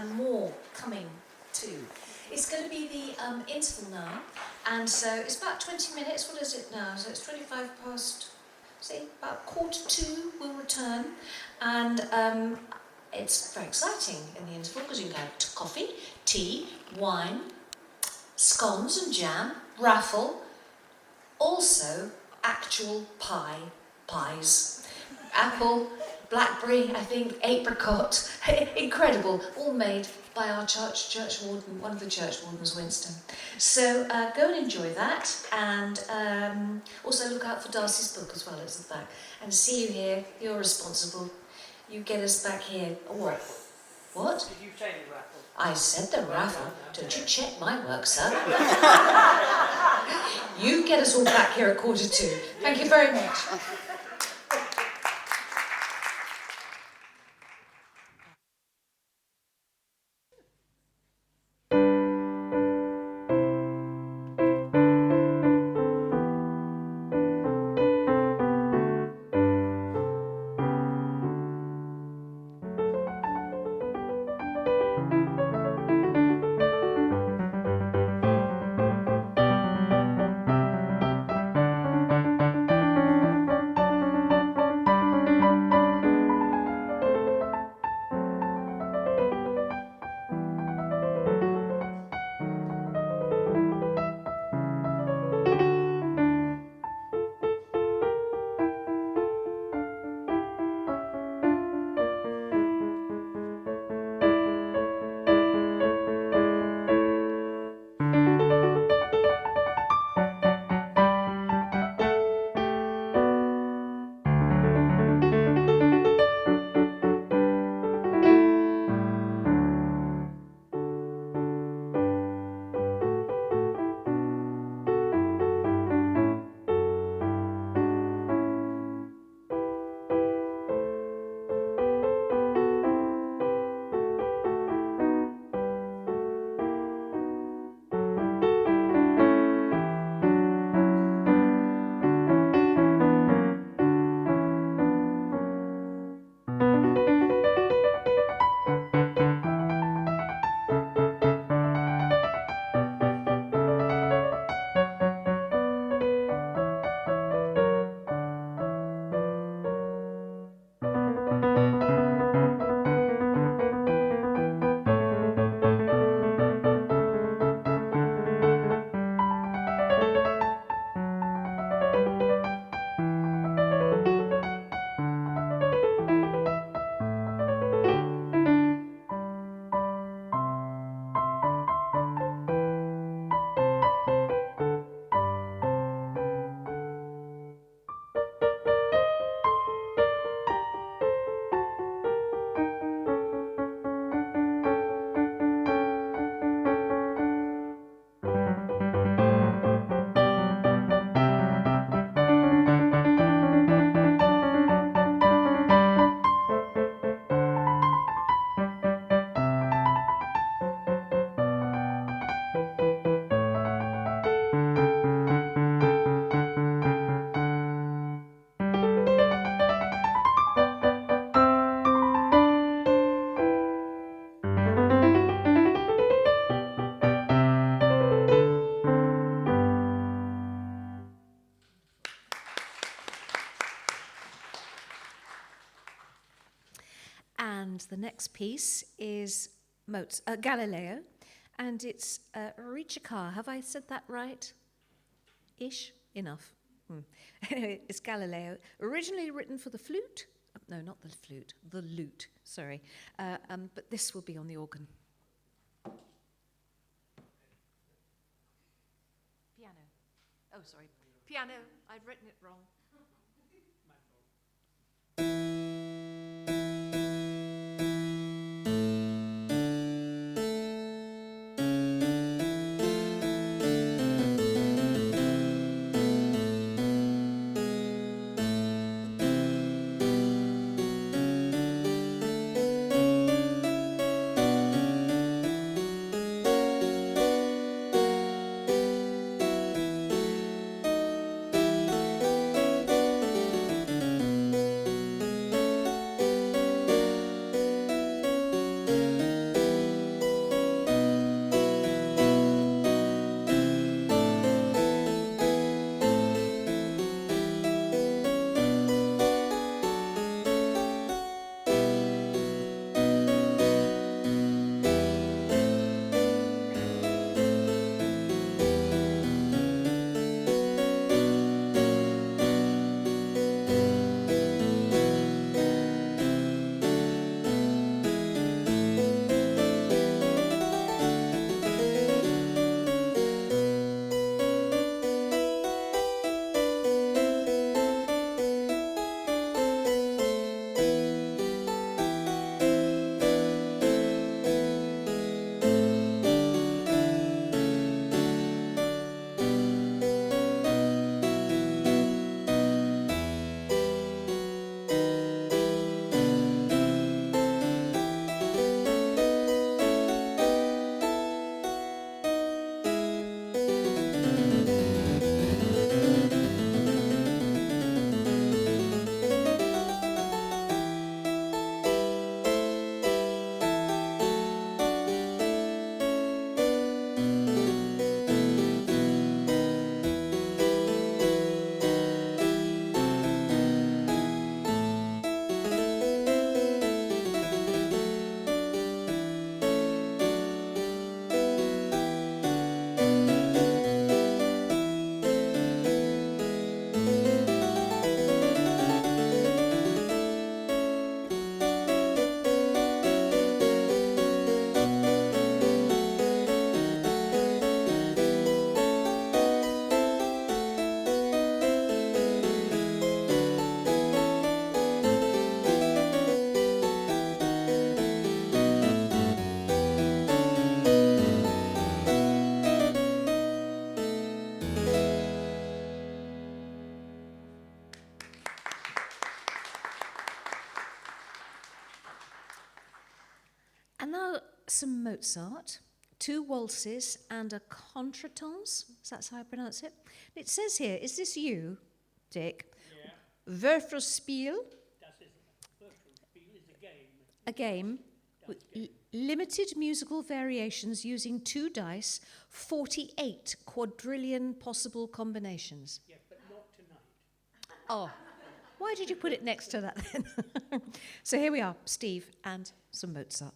and more coming too. It's going to be the interval now, and so it's about 20 minutes. What is it now? So it's 25 past, say, about 1:45 we'll return, and it's very exciting in the interval because you can have coffee, tea, wine, scones and jam, raffle, also actual pies. Apple, blackberry, I think, apricot, incredible, all made by our church warden, one of the church wardens, Winston. So go and enjoy that, and also look out for Darcy's book as well, it's at the back. And see you here, you're responsible. You get us back here. What? What?
Did you say the raffle?
I said the raffle. Don't you check my work, sir. You get us all back here at 1:45. Thank you very much. And the next piece is Galileo, and it's Ricercar. Have I said that right? Ish? Enough. Anyway, it's Galileo, originally written for the flute. No, not the flute, the lute, sorry. But this will be on the organ. Piano. Oh, sorry. Piano. I'd written it wrong. some Mozart, 2 waltzes, and a contretemps. That's how I pronounce it. It says here, is this you, Dick?
Yeah.
Würfelspiel,
Das ist Würfelspiel is a game.
a game with limited musical variations using 2 dice, 48 quadrillion possible combinations.
Yeah, but not tonight.
Oh, why did you put it next to that then? So here we are, Steve and some Mozart.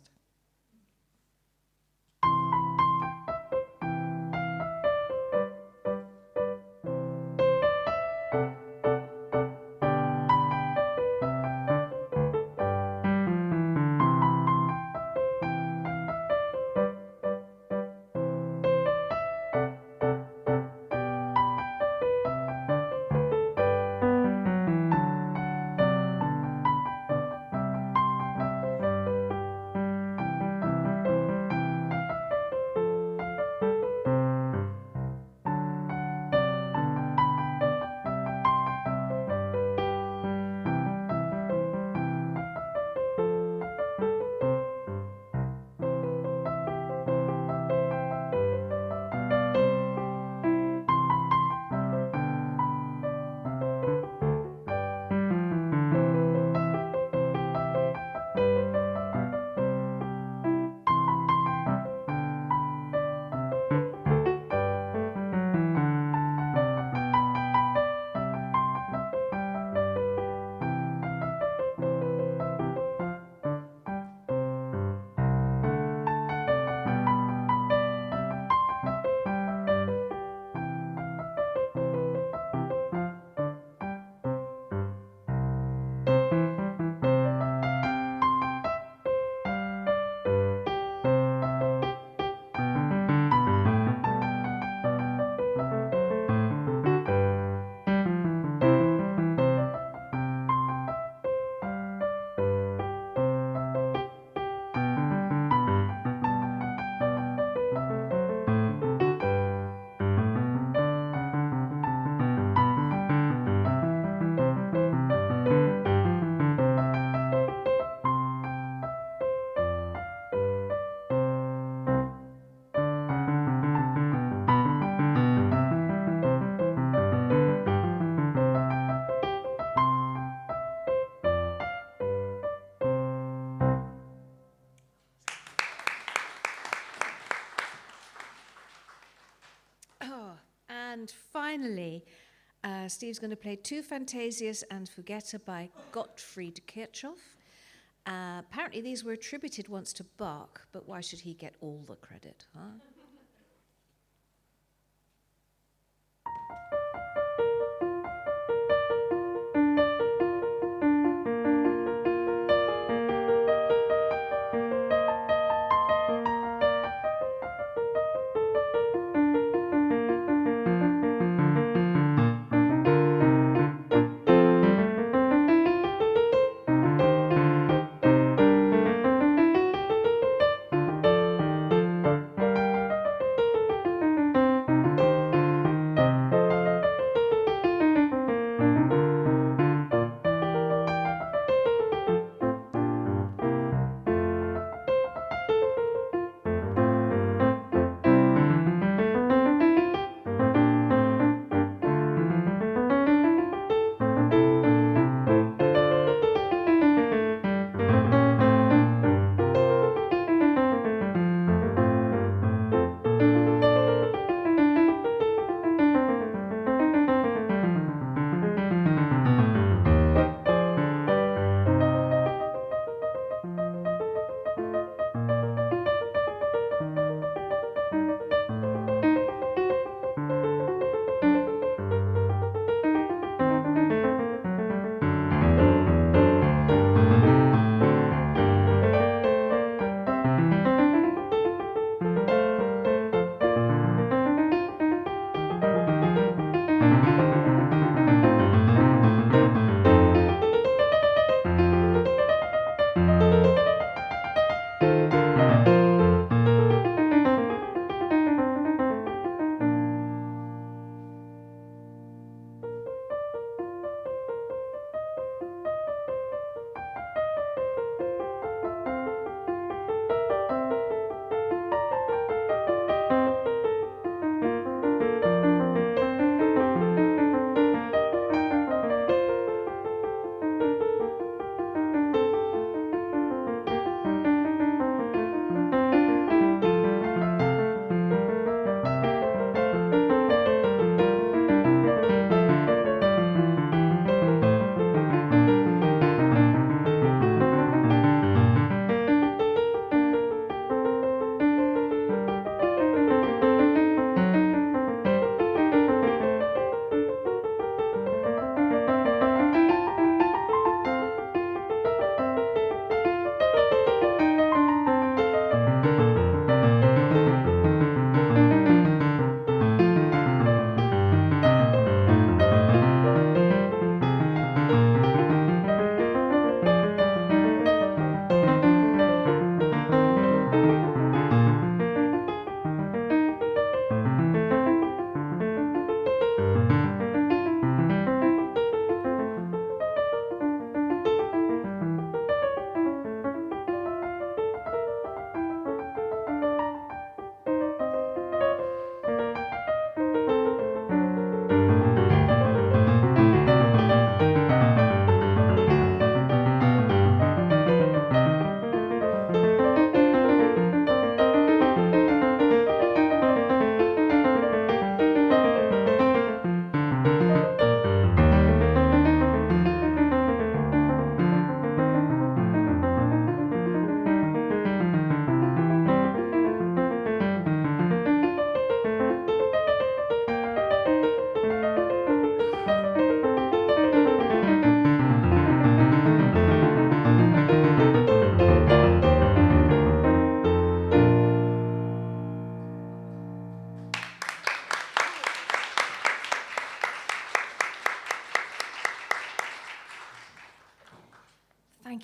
And finally, Steve's going to play 2 Fantasias and Fugetta by Gottfried Kirchhoff. Apparently these were attributed once to Bach, but why should he get all the credit, huh?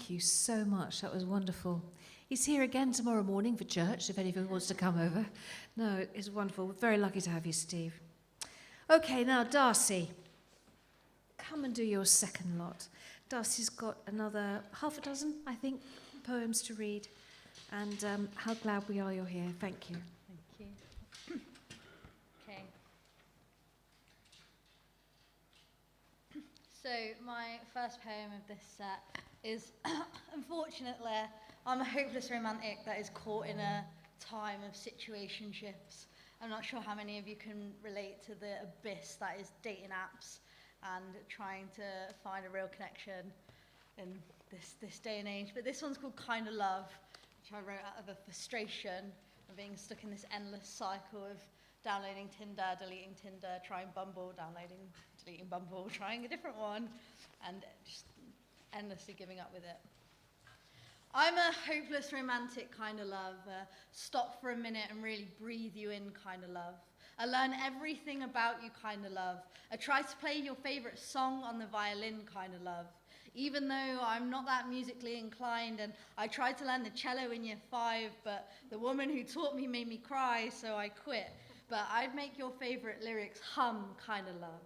Thank you so much. That was wonderful. He's here again tomorrow morning for church, if anybody wants to come over. No, it's wonderful. We're very lucky to have you, Steve. Okay, now, Darcy, come and do your second lot. Darcy's got another half a dozen, I think, poems to read. And how glad we are you're here. Thank you.
Thank you. Okay. So my first poem of this set is, unfortunately, I'm a hopeless romantic that is caught in a time of situationships. I'm not sure how many of you can relate to the abyss that is dating apps and trying to find a real connection in this day and age. But this one's called Kinda Love, which I wrote out of a frustration of being stuck in this endless cycle of downloading Tinder, deleting Tinder, trying Bumble, downloading, deleting Bumble, trying a different one, and just endlessly giving up with it. I'm a hopeless romantic kind of love. Stop for a minute and really breathe you in kind of love. I learn everything about you kind of love. I try to play your favourite song on the violin kind of love. Even though I'm not that musically inclined, and I tried to learn the cello in year 5, but the woman who taught me made me cry, so I quit. But I'd make your favourite lyrics hum kind of love.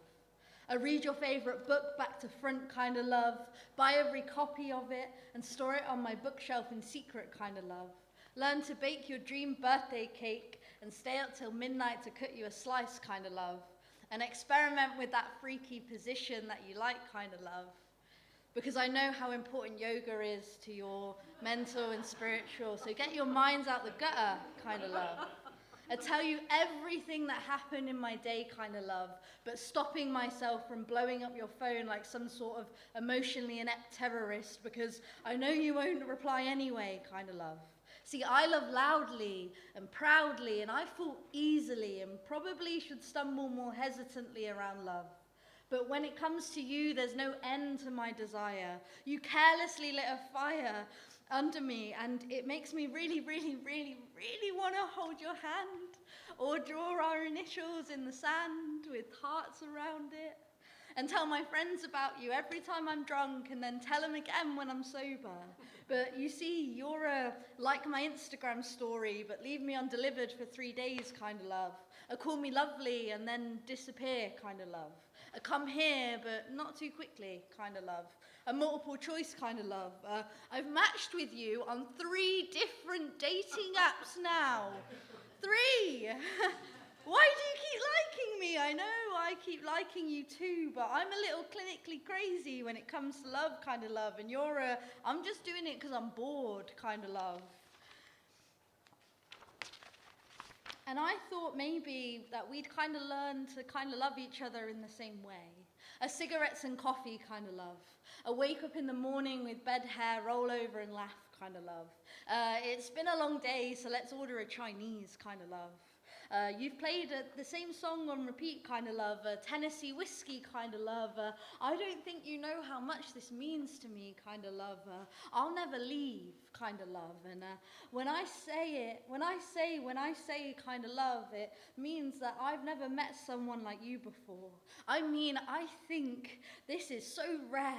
I read your favourite book back to front kind of love, buy every copy of it and store it on my bookshelf in secret kind of love. Learn to bake your dream birthday cake and stay up till midnight to cut you a slice kind of love. And experiment with that freaky position that you like kind of love. Because I know how important yoga is to your mental and spiritual, so get your minds out the gutter kind of love. I tell you everything that happened in my day kind of love, but stopping myself from blowing up your phone like some sort of emotionally inept terrorist because I know you won't reply anyway kind of love. See, I love loudly and proudly, and I fall easily and probably should stumble more hesitantly around love. But when it comes to you, there's no end to my desire. You carelessly lit a fire under me, and it makes me really, really, really, really want to hold your hand or draw our initials in the sand with hearts around it and tell my friends about you every time I'm drunk and then tell them again when I'm sober. But you see, you're a like my Instagram story but leave me undelivered for 3 days kind of love. A call me lovely and then disappear kind of love. A come here but not too quickly kind of love. A multiple choice kind of love. I've matched with you on 3 different dating apps now. 3! Why do you keep liking me? I know I keep liking you too, but I'm a little clinically crazy when it comes to love kind of love, and you're a I'm just doing it because I'm bored kind of love. And I thought maybe that we'd kind of learn to kind of love each other in the same way. A cigarettes and coffee kind of love. A wake up in the morning with bed hair, roll over and laugh kind of love. It's been a long day, so let's order a Chinese kind of love. You've played the same song on repeat kind of love, Tennessee whiskey kind of love. I don't think you know how much this means to me kind of love. I'll never leave kind of love. And when I say kind of love, it means that I've never met someone like you before. I mean, I think this is so rare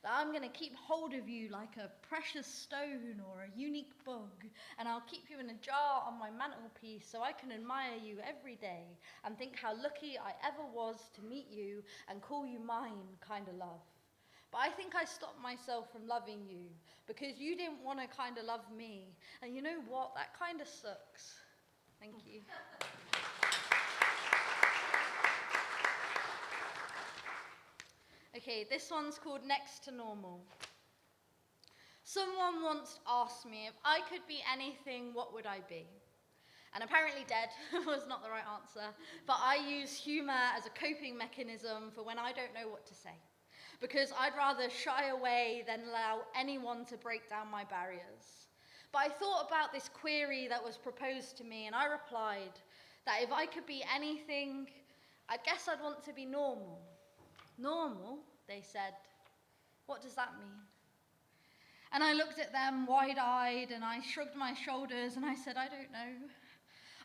that I'm going to keep hold of you like a precious stone or a unique bug, and I'll keep you in a jar on my mantelpiece so I can admire you every day and think how lucky I ever was to meet you and call you mine kind of love. But I think I stopped myself from loving you because you didn't want to kind of love me. And you know what? That kind of sucks. Thank you. Okay, this one's called Next to Normal. Someone once asked me if I could be anything, what would I be? And apparently dead was not the right answer, but I use humour as a coping mechanism for when I don't know what to say. Because I'd rather shy away than allow anyone to break down my barriers. But I thought about this query that was proposed to me, and I replied that if I could be anything, I guess I'd want to be normal. Normal, they said. What does that mean? And I looked at them wide-eyed, and I shrugged my shoulders, and I said, I don't know.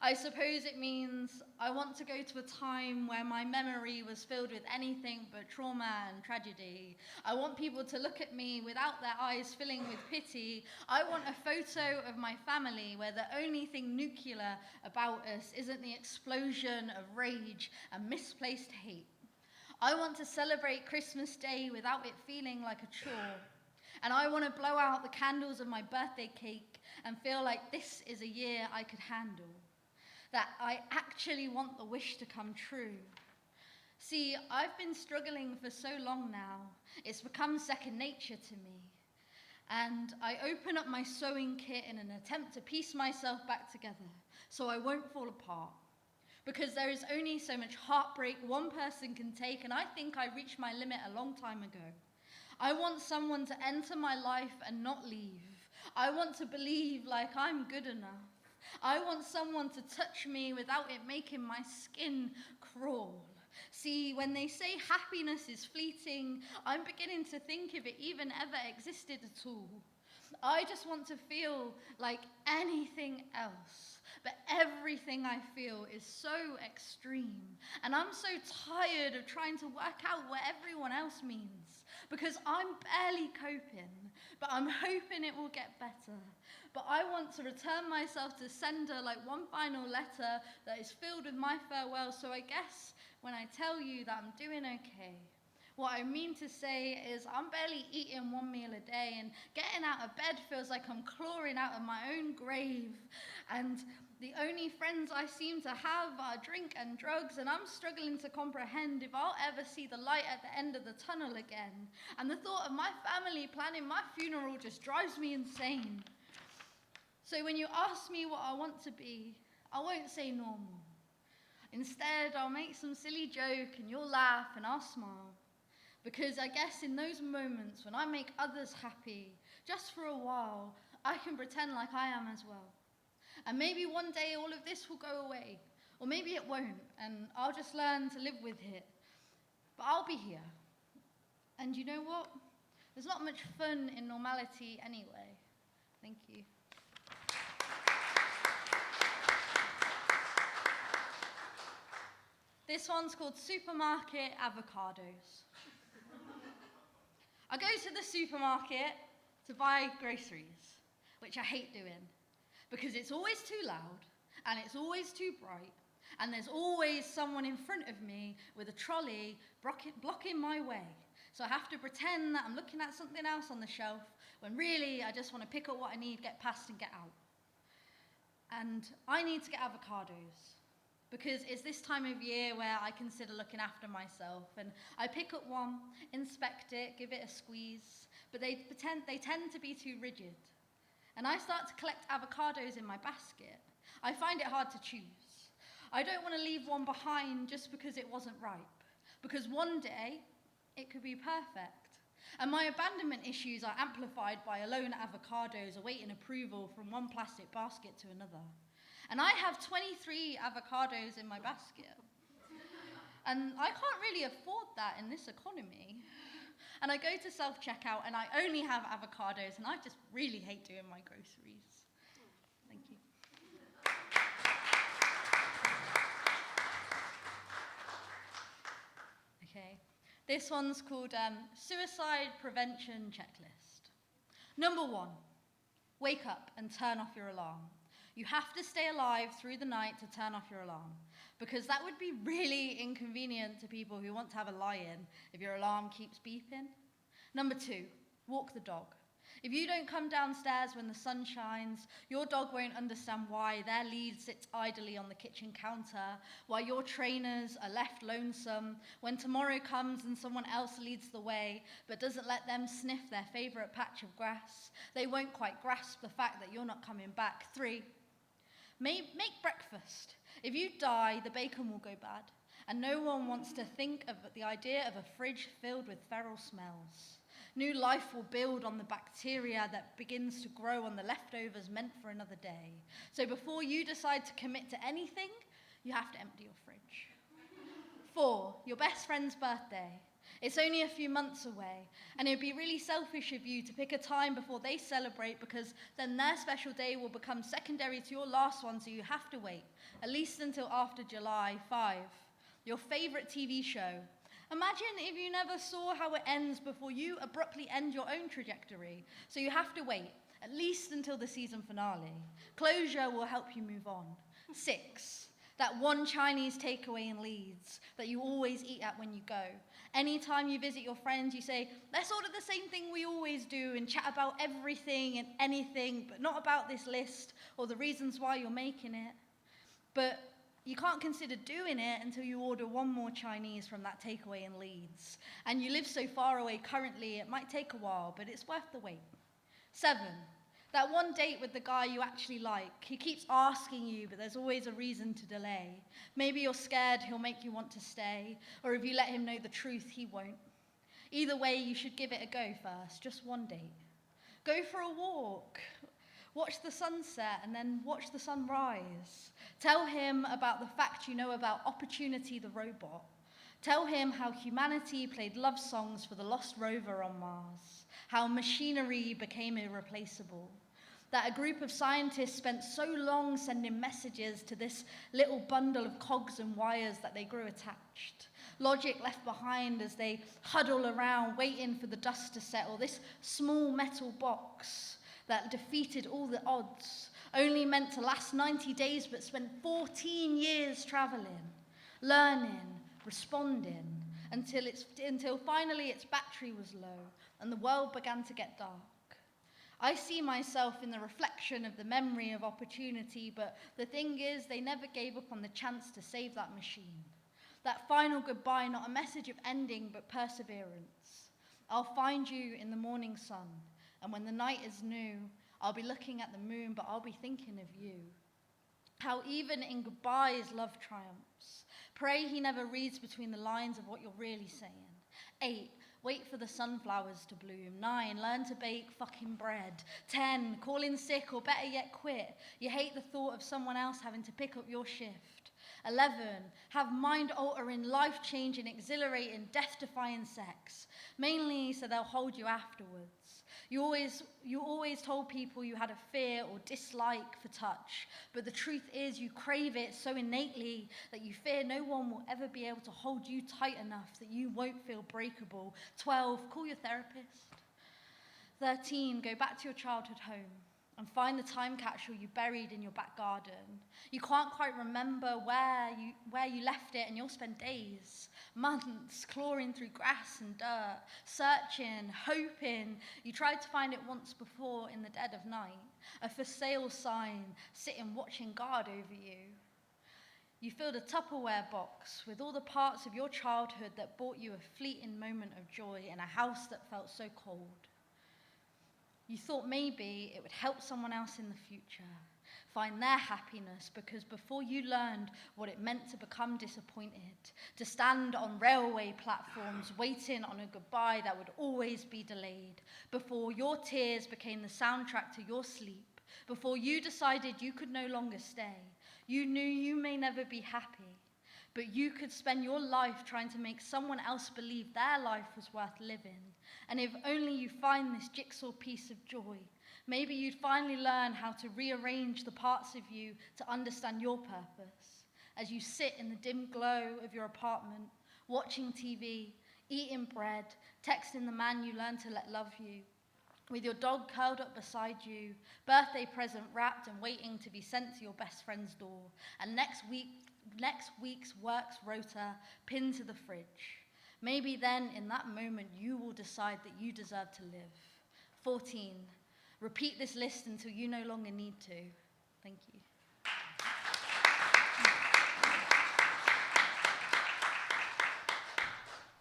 I suppose it means I want to go to a time where my memory was filled with anything but trauma and tragedy. I want people to look at me without their eyes filling with pity. I want a photo of my family where the only thing nuclear about us isn't the explosion of rage and misplaced hate. I want to celebrate Christmas Day without it feeling like a chore. And I want to blow out the candles of my birthday cake and feel like this is a year I could handle. That I actually want the wish to come true. See, I've been struggling for so long now, it's become second nature to me. And I open up my sewing kit in an attempt to piece myself back together so I won't fall apart. Because there is only so much heartbreak one person can take, and I think I reached my limit a long time ago. I want someone to enter my life and not leave. I want to believe like I'm good enough. I want someone to touch me without it making my skin crawl. See, when they say happiness is fleeting, I'm beginning to think if it even ever existed at all. I just want to feel like anything else, but everything I feel is so extreme, and I'm so tired of trying to work out what everyone else means, because I'm barely coping, but I'm hoping it will get better. But I want to return myself to sender like one final letter that is filled with my farewell, so I guess when I tell you that I'm doing okay, what I mean to say is I'm barely eating one meal a day, and getting out of bed feels like I'm clawing out of my own grave. And the only friends I seem to have are drink and drugs, and I'm struggling to comprehend if I'll ever see the light at the end of the tunnel again. And the thought of my family planning my funeral just drives me insane. So when you ask me what I want to be, I won't say normal. Instead, I'll make some silly joke and you'll laugh and I'll smile. Because I guess in those moments when I make others happy, just for a while, I can pretend like I am as well. And maybe one day all of this will go away, or maybe it won't, and I'll just learn to live with it. But I'll be here. And you know what? There's not much fun in normality anyway. Thank you. This one's called Supermarket Avocados. I go to the supermarket to buy groceries, which I hate doing, because it's always too loud, and it's always too bright, and there's always someone in front of me with a trolley blocking my way. So I have to pretend that I'm looking at something else on the shelf, when really I just want to pick up what I need, get past and get out. And I need to get avocados, because it's this time of year where I consider looking after myself, and I pick up one, inspect it, give it a squeeze, but they tend to be too rigid. And I start to collect avocados in my basket. I find it hard to choose. I don't want to leave one behind just because it wasn't ripe, because one day it could be perfect. And my abandonment issues are amplified by alone avocados awaiting approval from one plastic basket to another. And I have 23 avocados in my basket. And I can't really afford that in this economy. And I go to self-checkout and I only have avocados, and I just really hate doing my groceries. Thank you. Okay, this one's called Suicide Prevention Checklist. Number 1, wake up and turn off your alarm. You have to stay alive through the night to turn off your alarm, because that would be really inconvenient to people who want to have a lie-in if your alarm keeps beeping. Number 2, walk the dog. If you don't come downstairs when the sun shines, your dog won't understand why their lead sits idly on the kitchen counter, why your trainers are left lonesome when tomorrow comes and someone else leads the way but doesn't let them sniff their favourite patch of grass. They won't quite grasp the fact that you're not coming back. 3, make breakfast. If you die, the bacon will go bad, and no one wants to think of the idea of a fridge filled with feral smells. New life will build on the bacteria that begins to grow on the leftovers meant for another day. So before you decide to commit to anything, you have to empty your fridge. 4, your best friend's birthday. It's only a few months away, and it would be really selfish of you to pick a time before they celebrate, because then their special day will become secondary to your last one, so you have to wait, at least until after July 5, your favourite TV show. Imagine if you never saw how it ends before you abruptly end your own trajectory, so you have to wait, at least until the season finale. Closure will help you move on. 6. That one Chinese takeaway in Leeds that you always eat at when you go. Anytime you visit your friends, you say, let's order the same thing we always do and chat about everything and anything, but not about this list or the reasons why you're making it. But you can't consider doing it until you order one more Chinese from that takeaway in Leeds. And you live so far away currently, it might take a while, but it's worth the wait. 7. That one date with the guy you actually like. He keeps asking you, but there's always a reason to delay. Maybe you're scared he'll make you want to stay, or if you let him know the truth, he won't. Either way, you should give it a go first, just one date. Go for a walk. Watch the sunset and then watch the sunrise. Tell him about the fact you know about Opportunity the robot. Tell him how humanity played love songs for the lost rover on Mars. How machinery became irreplaceable. That a group of scientists spent so long sending messages to this little bundle of cogs and wires that they grew attached. Logic left behind as they huddle around waiting for the dust to settle. This small metal box that defeated all the odds, only meant to last 90 days but spent 14 years traveling, learning, responding, until finally its battery was low and the world began to get dark. I see myself in the reflection of the memory of Opportunity, but the thing is, they never gave up on the chance to save that machine. That final goodbye, not a message of ending, but perseverance. I'll find you in the morning sun, and when the night is new, I'll be looking at the moon, but I'll be thinking of you. How even in goodbyes love triumphs. Pray he never reads between the lines of what you're really saying. 8. Wait for the sunflowers to bloom. 9. Learn to bake fucking bread. 10. Call in sick, or better yet, quit. You hate the thought of someone else having to pick up your shift. 11. Have mind-altering, life-changing, exhilarating, death-defying sex. Mainly so they'll hold you afterwards. You always told people you had a fear or dislike for touch, but the truth is you crave it so innately that you fear no one will ever be able to hold you tight enough that you won't feel breakable. 12. Call your therapist. 13. Go back to your childhood home and find the time capsule you buried in your back garden. You can't quite remember where you left it, and you'll spend days, months clawing through grass and dirt, searching, hoping you tried to find it once before in the dead of night. A for sale sign sitting watching guard over you. You filled a Tupperware box with all the parts of your childhood that brought you a fleeting moment of joy in a house that felt so cold. You thought maybe it would help someone else in the future, find their happiness, because before you learned what it meant to become disappointed, to stand on railway platforms waiting on a goodbye that would always be delayed, before your tears became the soundtrack to your sleep, before you decided you could no longer stay, you knew you may never be happy, but you could spend your life trying to make someone else believe their life was worth living. And if only you find this jigsaw piece of joy, maybe you'd finally learn how to rearrange the parts of you to understand your purpose. As you sit in the dim glow of your apartment, watching TV, eating bread, texting the man you learned to let love you, with your dog curled up beside you, birthday present wrapped and waiting to be sent to your best friend's door, and next week's works rota pinned to the fridge. Maybe then, in that moment, you will decide that you deserve to live. 14. Repeat this list until you no longer need to. Thank you.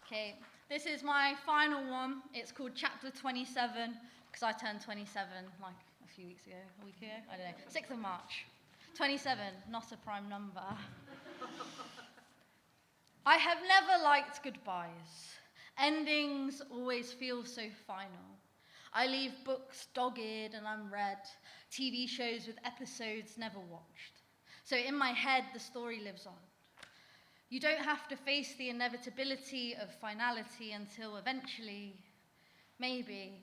Okay, this is my final one. It's called Chapter 27, because I turned 27 like a few weeks ago, a week ago, I don't know, 6th of March. 27, not a prime number. I have never liked goodbyes. Endings always feel so final. I leave books dogged and unread, TV shows with episodes never watched. So in my head, the story lives on. You don't have to face the inevitability of finality until eventually, maybe.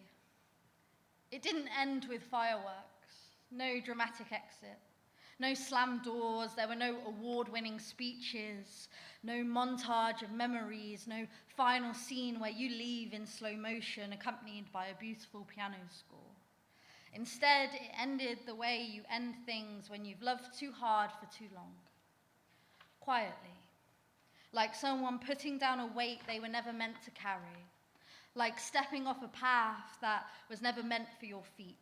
It didn't end with fireworks, no dramatic exit, no slammed doors, there were no award-winning speeches, no montage of memories, no final scene where you leave in slow motion accompanied by a beautiful piano score. Instead, it ended the way you end things when you've loved too hard for too long. Quietly. Like someone putting down a weight they were never meant to carry. Like stepping off a path that was never meant for your feet.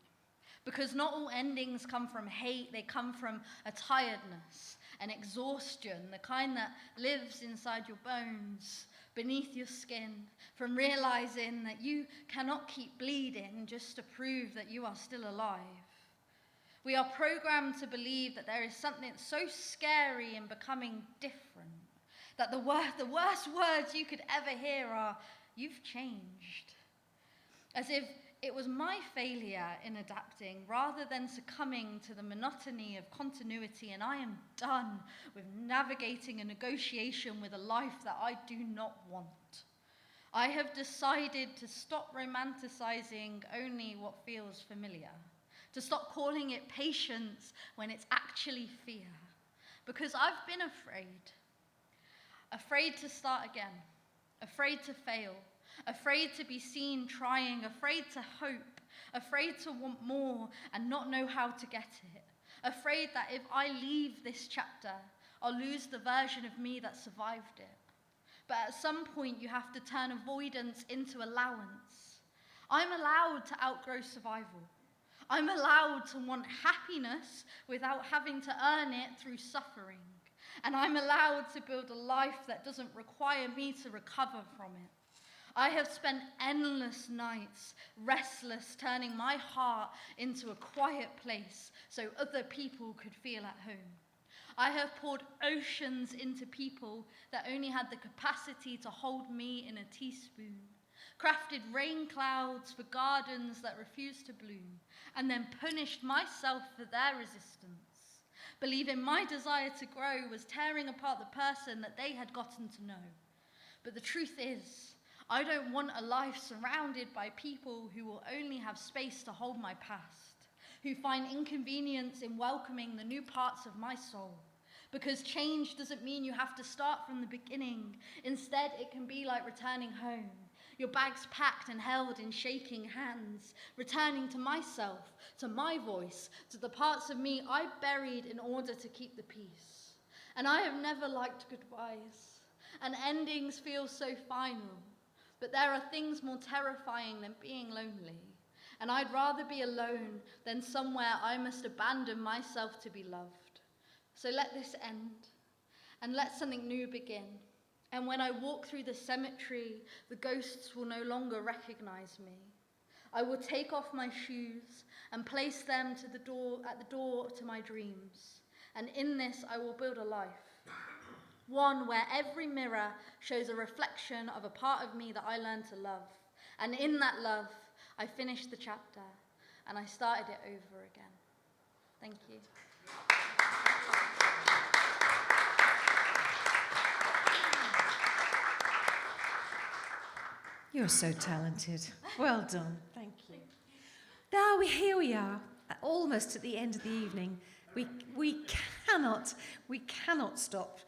Because not all endings come from hate, they come from a tiredness, an exhaustion, the kind that lives inside your bones, beneath your skin, from realizing that you cannot keep bleeding just to prove that you are still alive. We are programmed to believe that there is something so scary in becoming different, that the worst words you could ever hear are, "You've changed." As if it was my failure in adapting rather than succumbing to the monotony of continuity, and I am done with navigating a negotiation with a life that I do not want. I have decided to stop romanticizing only what feels familiar, to stop calling it patience when it's actually fear, because I've been afraid. Afraid to start again, afraid to fail, afraid to be seen trying, afraid to hope, afraid to want more and not know how to get it, afraid that if I leave this chapter, I'll lose the version of me that survived it. But at some point, you have to turn avoidance into allowance. I'm allowed to outgrow survival. I'm allowed to want happiness without having to earn it through suffering. And I'm allowed to build a life that doesn't require me to recover from it. I have spent endless nights restless, turning my heart into a quiet place so other people could feel at home. I have poured oceans into people that only had the capacity to hold me in a teaspoon, crafted rain clouds for gardens that refused to bloom, and then punished myself for their resistance, believing my desire to grow was tearing apart the person that they had gotten to know. But the truth is, I don't want a life surrounded by people who will only have space to hold my past, who find inconvenience in welcoming the new parts of my soul. Because change doesn't mean you have to start from the beginning. Instead, it can be like returning home. Your bags packed and held in shaking hands, returning to myself, to my voice, to the parts of me I buried in order to keep the peace. And I have never liked goodbyes, and endings feel so final. But there are things more terrifying than being lonely. And I'd rather be alone than somewhere I must abandon myself to be loved. So let this end, and let something new begin. And when I walk through the cemetery, the ghosts will no longer recognize me. I will take off my shoes and place them at the door to my dreams. And in this, I will build a life. One where every mirror shows a reflection of a part of me that I learned to love. And in that love, I finished the chapter and I started it over again. Thank you.
You're so talented. Well done. Thank you. Now here we are, almost at the end of the evening. We cannot stop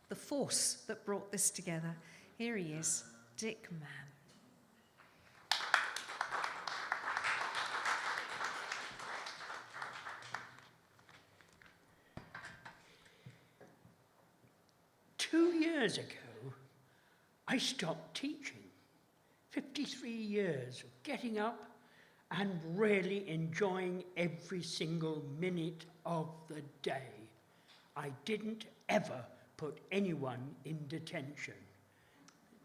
the force that brought this together. Here he is, Dick Mann.
Years ago, I stopped teaching. 53 years of getting up and really enjoying every single minute of the day. I didn't ever put anyone in detention.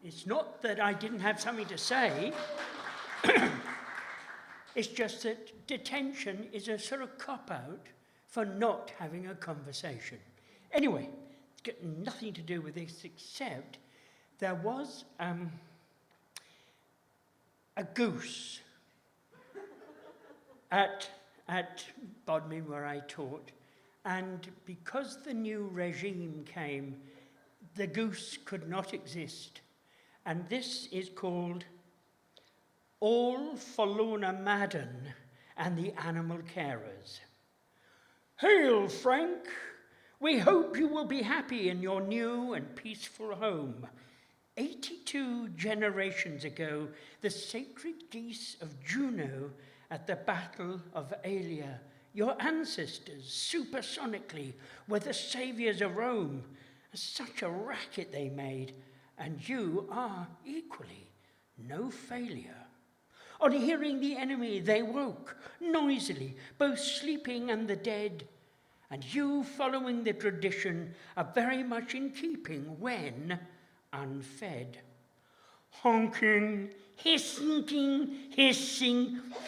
It's not that I didn't have something to say. It's just that detention is a sort of cop-out for not having a conversation. Anyway, it's got nothing to do with this except there was a goose at Bodmin where I taught, and because the new regime came, the goose could not exist. And this is called All for Lorna Madden and the Animal Carers. Hail, Frank! We hope you will be happy in your new and peaceful home. 82 generations ago, the sacred geese of Juno at the Battle of Aelia, your ancestors, supersonically, were the saviors of Rome. Such a racket they made, and you are equally no failure. On hearing the enemy, they woke noisily, both sleeping and the dead. And you, following the tradition, are very much in keeping when unfed. Honking, hissing,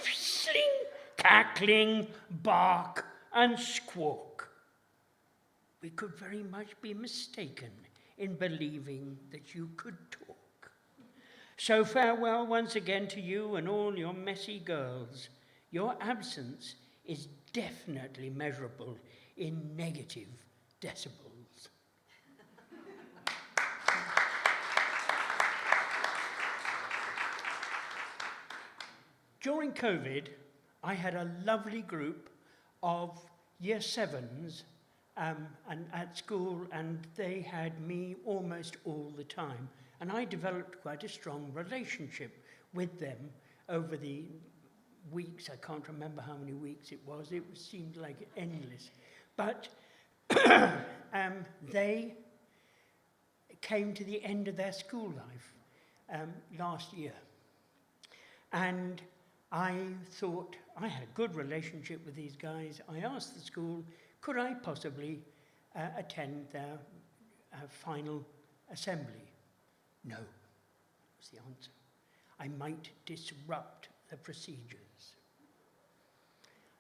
whistling, cackling, bark, and squawk. We could very much be mistaken in believing that you could talk. So farewell once again to you and all your messy girls. Your absence is definitely measurable in negative decibels. During COVID, I had a lovely group of year sevens and at school, and they had me almost all the time. And I developed quite a strong relationship with them over the weeks. I can't remember how many weeks it was. It seemed like endless. But they came to the end of their school life last year. And I thought I had a good relationship with these guys. I asked the school, could I possibly attend their final assembly? No, was the answer. I might disrupt the procedures.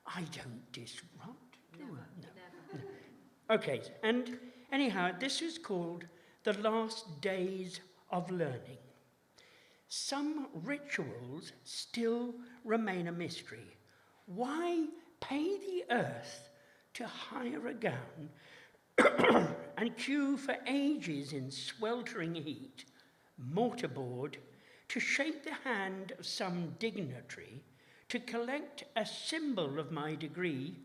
I don't disrupt, do I? No. Okay, and anyhow, this is called the last days of learning. Some rituals still remain a mystery. Why pay the earth to hire a gown and queue for ages in sweltering heat, mortarboard, to shake the hand of some dignitary, to collect a symbol of my degree,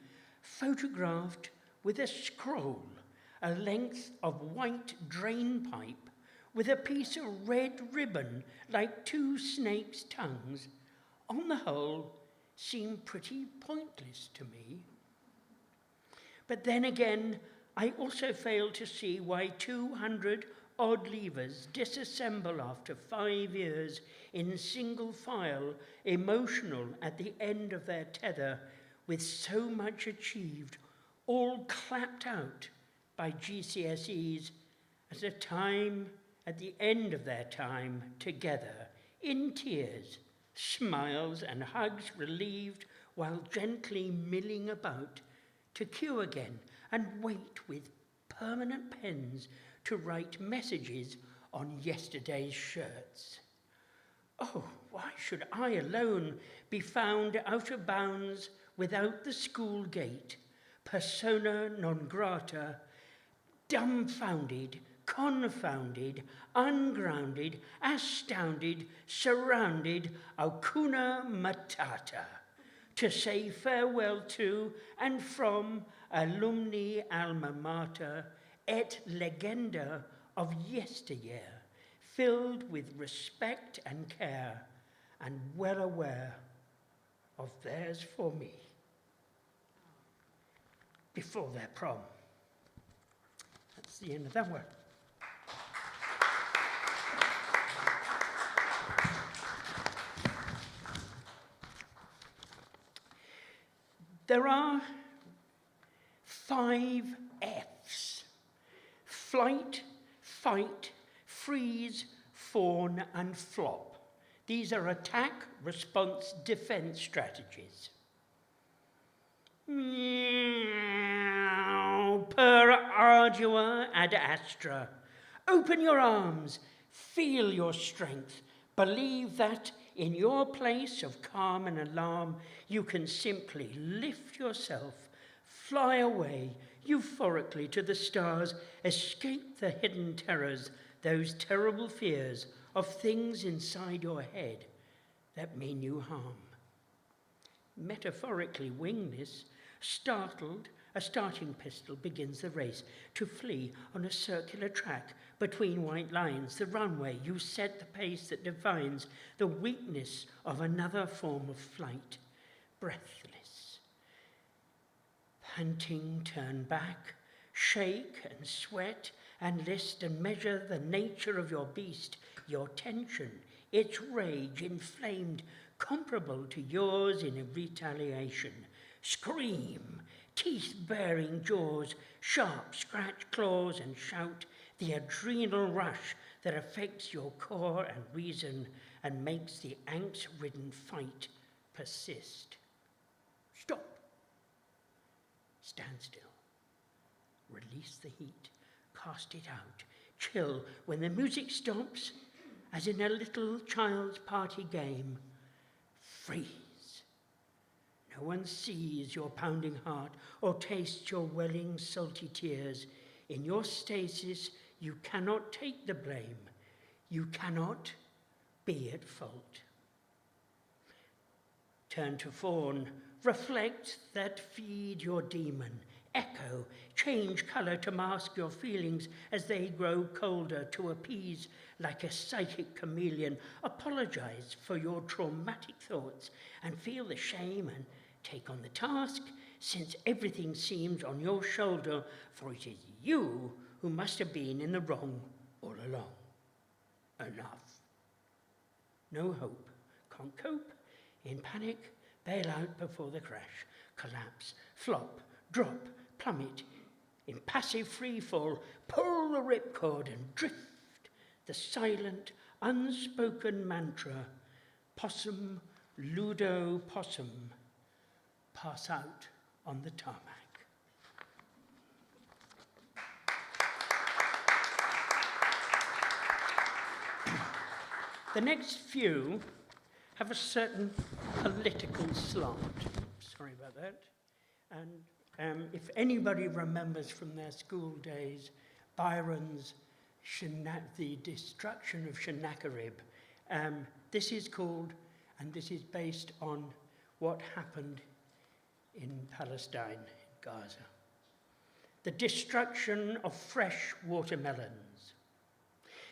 photographed with a scroll, a length of white drain pipe, with a piece of red ribbon like two snakes' tongues, on the whole, seem pretty pointless to me. But then again, I also fail to see why 200 odd levers disassemble after 5 years in single file, emotional at the end of their tether, with so much achieved, all clapped out by GCSEs at a time, at the end of their time together, in tears, smiles and hugs relieved, while gently milling about to queue again and wait with permanent pens to write messages on yesterday's shirts. Oh, why should I alone be found out of bounds without the school gate, persona non grata, dumbfounded, confounded, ungrounded, astounded, surrounded, Hakuna Matata, to say farewell to and from alumni alma mater et legenda of yesteryear, filled with respect and care, and well aware of theirs for me, before their prom. That's the end of that one. There are 5 F's: flight, fight, freeze, fawn, and flop. These are attack, response, defense strategies. Meow, per ardua ad astra. Open your arms, feel your strength, believe that in your place of calm and alarm, you can simply lift yourself, fly away, euphorically to the stars, escape the hidden terrors, those terrible fears of things inside your head that mean you harm. Metaphorically wingless, startled, a starting pistol begins the race to flee on a circular track between white lines, the runway. You set the pace that defines the weakness of another form of flight. Breathless, panting, turn back, shake and sweat and list and measure the nature of your beast, your tension, its rage inflamed, comparable to yours in retaliation. Scream, teeth-baring jaws, sharp scratch claws, and shout the adrenal rush that affects your core and reason and makes the angst-ridden fight persist. Stop. Stand still. Release the heat. Cast it out. Chill when the music stops, as in a little child's party game. Freeze. No one sees your pounding heart or tastes your welling salty tears. In your stasis, you cannot take the blame. You cannot be at fault. Turn to fawn. Reflect that feed your demon. Echo, change colour to mask your feelings as they grow colder, to appease like a psychic chameleon. Apologize for your traumatic thoughts and feel the shame and take on the task, since everything seems on your shoulder, for it is you who must have been in the wrong all along. Enough. No hope. Can't cope. In panic, bail out before the crash. Collapse, flop, drop, plummet. In passive freefall, pull the ripcord and drift. The silent, unspoken mantra, possum, ludo, possum, pass out on the tarmac. The next few have a certain political slant. Sorry about that. And if anybody remembers from their school days Byron's The Destruction of Sennacherib, this is called, and this is based on what happened in Palestine, in Gaza. The destruction of fresh watermelons.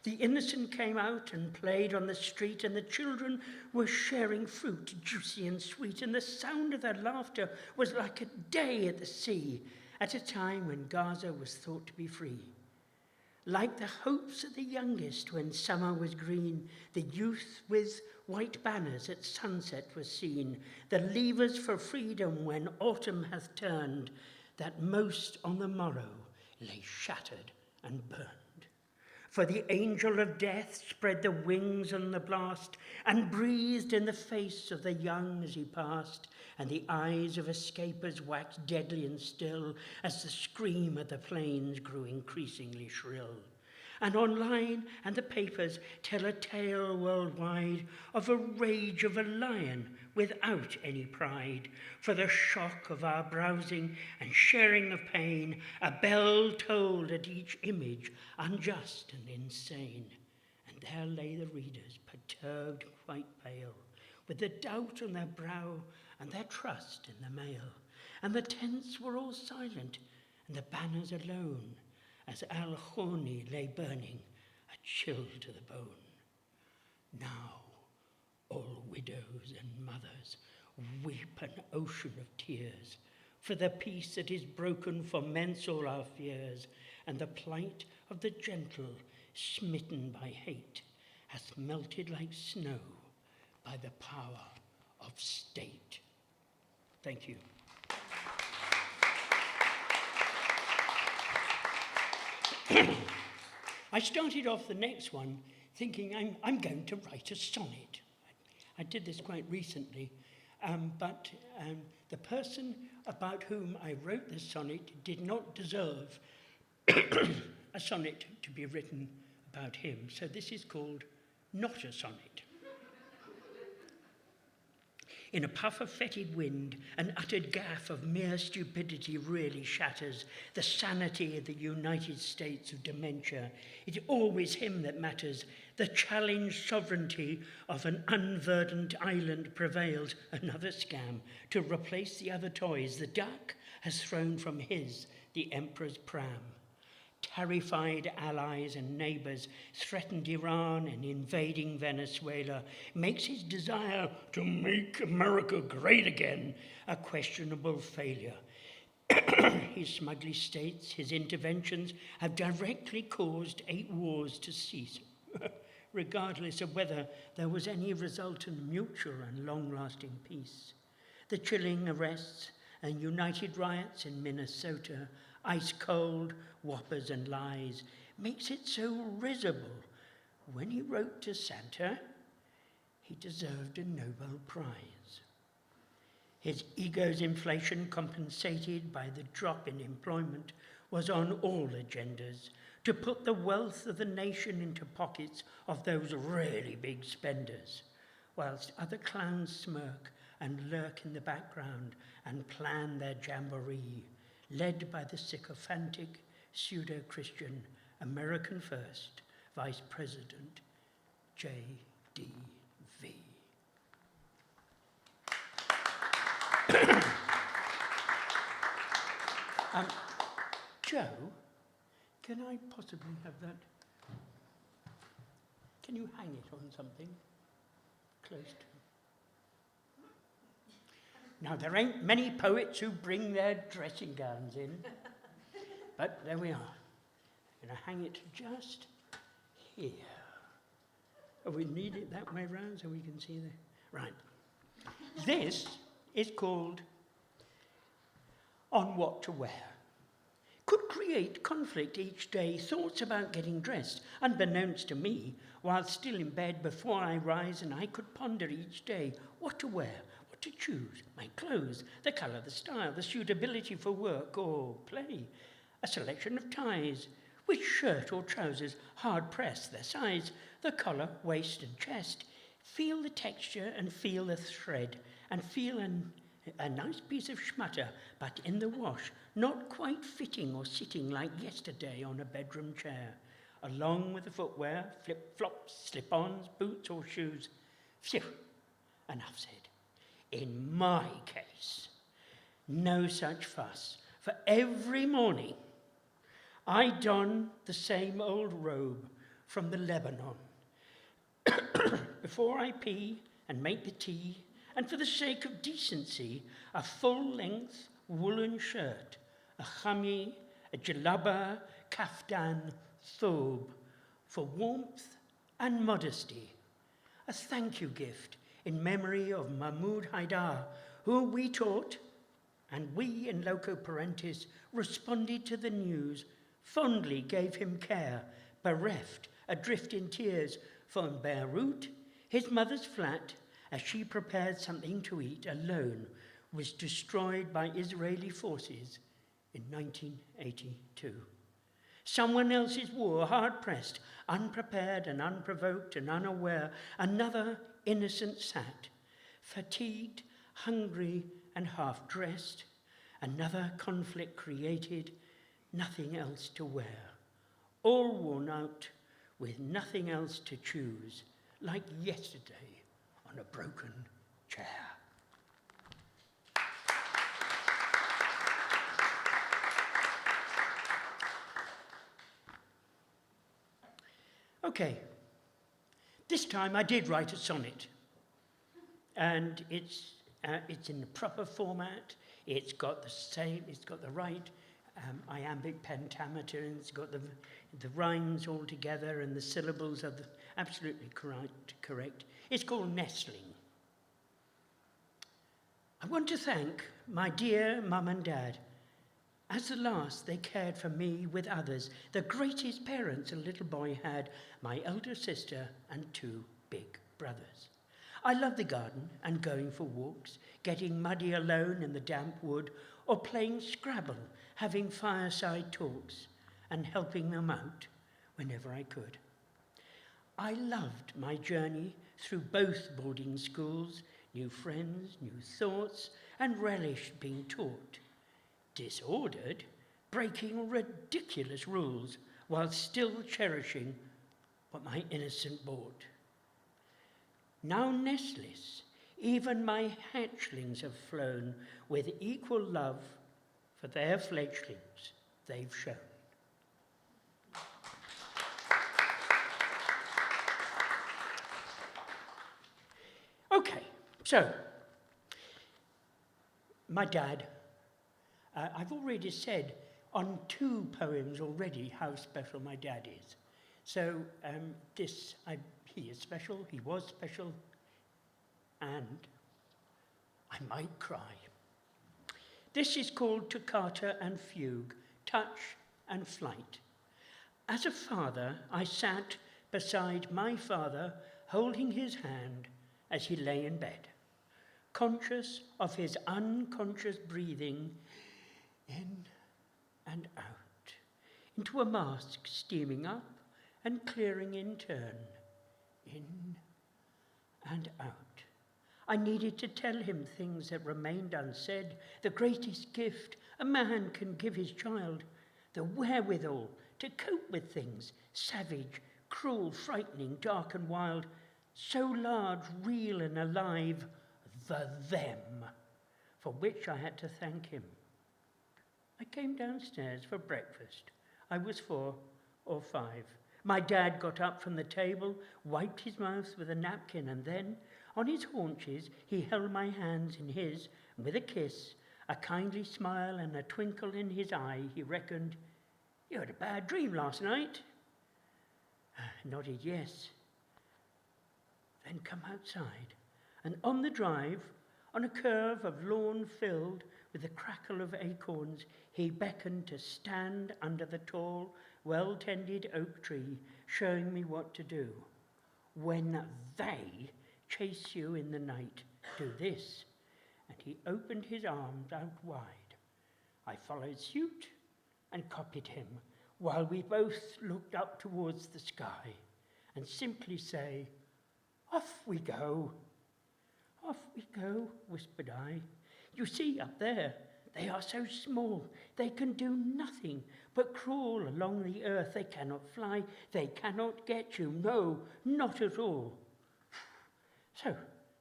The innocent came out and played on the street, and the children were sharing fruit, juicy and sweet, and the sound of their laughter was like a day at the sea, at a time when Gaza was thought to be free. Like the hopes of the youngest when summer was green, the youth with white banners at sunset was seen, the levers for freedom when autumn hath turned, that most on the morrow lay shattered and burned. For the angel of death spread the wings on the blast and breathed in the face of the young as he passed, and the eyes of escapers waxed deadly and still as the scream of the plains grew increasingly shrill. And online and the papers tell a tale worldwide of a rage of a lion without any pride. For the shock of our browsing and sharing of pain, a bell tolled at each image, unjust and insane. And there lay the readers, perturbed, quite pale, with the doubt on their brow and their trust in the mail. And the tents were all silent, and the banners alone, as Al-Khorni lay burning, a chill to the bone. Now all widows and mothers weep an ocean of tears for the peace that is broken, for mence all our fears, and the plight of the gentle, smitten by hate, hath melted like snow by the power of state. Thank you. I started off the next one thinking I'm going to write a sonnet. I did this quite recently, but the person about whom I wrote this sonnet did not deserve a sonnet to be written about him, so this is called Not a Sonnet. In a puff of fetid wind, an uttered gaffe of mere stupidity really shatters the sanity of the United States of dementia. It's always him that matters. The challenged sovereignty of an unverdant island prevails. Another scam to replace the other toys the duck has thrown from his, the emperor's pram. Terrified allies and neighbors threatened Iran and invading Venezuela, makes his desire to make America great again a questionable failure. He smugly states his interventions have directly caused 8 wars to cease, regardless of whether there was any resultant mutual and long-lasting peace. The chilling arrests and united riots in Minnesota, ice-cold whoppers and lies, makes it so risible. When he wrote to Santa, he deserved a Nobel Prize. His ego's inflation, compensated by the drop in employment, was on all agendas, to put the wealth of the nation into pockets of those really big spenders, whilst other clowns smirk and lurk in the background and plan their jamboree, led by the sycophantic, pseudo-Christian, American First Vice President J.D.V. Joe, can I possibly have that? Can you hang it on something close to? Now, there ain't many poets who bring their dressing gowns in, but there we are. I'm going to hang it just here. Oh, we need it that way round so we can see the... Right. This is called On What to Wear. Could create conflict each day, thoughts about getting dressed, unbeknownst to me, while still in bed before I rise, and I could ponder each day what to wear, what to choose, my clothes, the colour, the style, the suitability for work or play, a selection of ties, which shirt or trousers, hard-pressed, their size, the collar, waist and chest, feel the texture and feel the thread, and feel a nice piece of schmutter, but in the wash, not quite fitting or sitting like yesterday on a bedroom chair, along with the footwear, flip-flops, slip-ons, boots or shoes. Phew, enough said. In my case, no such fuss, for every morning I don the same old robe from the Lebanon. Before I pee and make the tea, and for the sake of decency, a full-length woolen shirt, a khami, a jalaba, kaftan, thobe, for warmth and modesty. A thank you gift in memory of Mahmoud Haidar, who we taught, and we in loco parentis responded to the news, fondly gave him care, bereft, adrift in tears, for in Beirut, his mother's flat, as she prepared something to eat alone, was destroyed by Israeli forces in 1982. Someone else's war, hard-pressed, unprepared and unprovoked and unaware, another innocent sat, fatigued, hungry and half-dressed, another conflict created, nothing else to wear, all worn out with nothing else to choose, like yesterday on a broken chair. Okay, this time I did write a sonnet, and it's in the proper format. It's got the right iambic pentameter, and it's got the rhymes all together, and the syllables are absolutely correct. It's called Nestling. I want to thank my dear mum and dad. As the last, they cared for me with others, the greatest parents a little boy had, my elder sister and 2 big brothers. I love the garden and going for walks, getting muddy alone in the damp wood, or playing Scrabble, having fireside talks, and helping them out whenever I could. I loved my journey through both boarding schools, new friends, new thoughts, and relished being taught. Disordered, breaking ridiculous rules while still cherishing what my innocent bought. Now nestless, even my hatchlings have flown with equal love for their fledglings they've shown. Okay, so, my dad, I've already said on 2 poems already how special my dad is. So he is special, he was special, and I might cry. This is called Toccata and Fugue, Touch and Flight. As a father, I sat beside my father, holding his hand as he lay in bed, conscious of his unconscious breathing in and out, into a mask steaming up and clearing in turn, in and out. I needed to tell him things that remained unsaid, the greatest gift a man can give his child, the wherewithal to cope with things, savage, cruel, frightening, dark and wild, so large, real and alive, the them, for which I had to thank him. I came downstairs for breakfast. I was 4 or 5. My dad got up from the table, wiped his mouth with a napkin, and then, on his haunches, he held my hands in his, and with a kiss, a kindly smile and a twinkle in his eye, he reckoned, "You had a bad dream last night?" I nodded yes. Then come outside, and on the drive, on a curve of lawn filled with the crackle of acorns, he beckoned to stand under the tall, well-tended oak tree, showing me what to do. When they chase you in the night, do this. And he opened his arms out wide. I followed suit and copied him, while we both looked up towards the sky and simply say, "Off we go." "Off we go," whispered I. "You see up there, they are so small, they can do nothing but crawl along the earth. They cannot fly, they cannot get you, no, not at all." So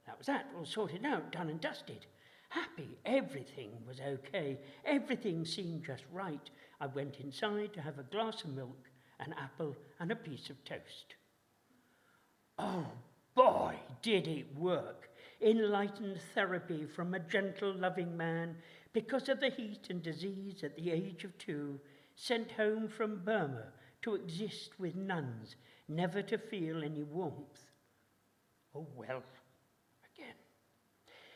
that was that, all sorted out, done and dusted. Happy, everything was okay, everything seemed just right. I went inside to have a glass of milk, an apple and a piece of toast. Oh boy, did it work. Enlightened therapy from a gentle, loving man, because of the heat and disease at the age of 2, sent home from Burma to exist with nuns, never to feel any warmth. Oh well, again.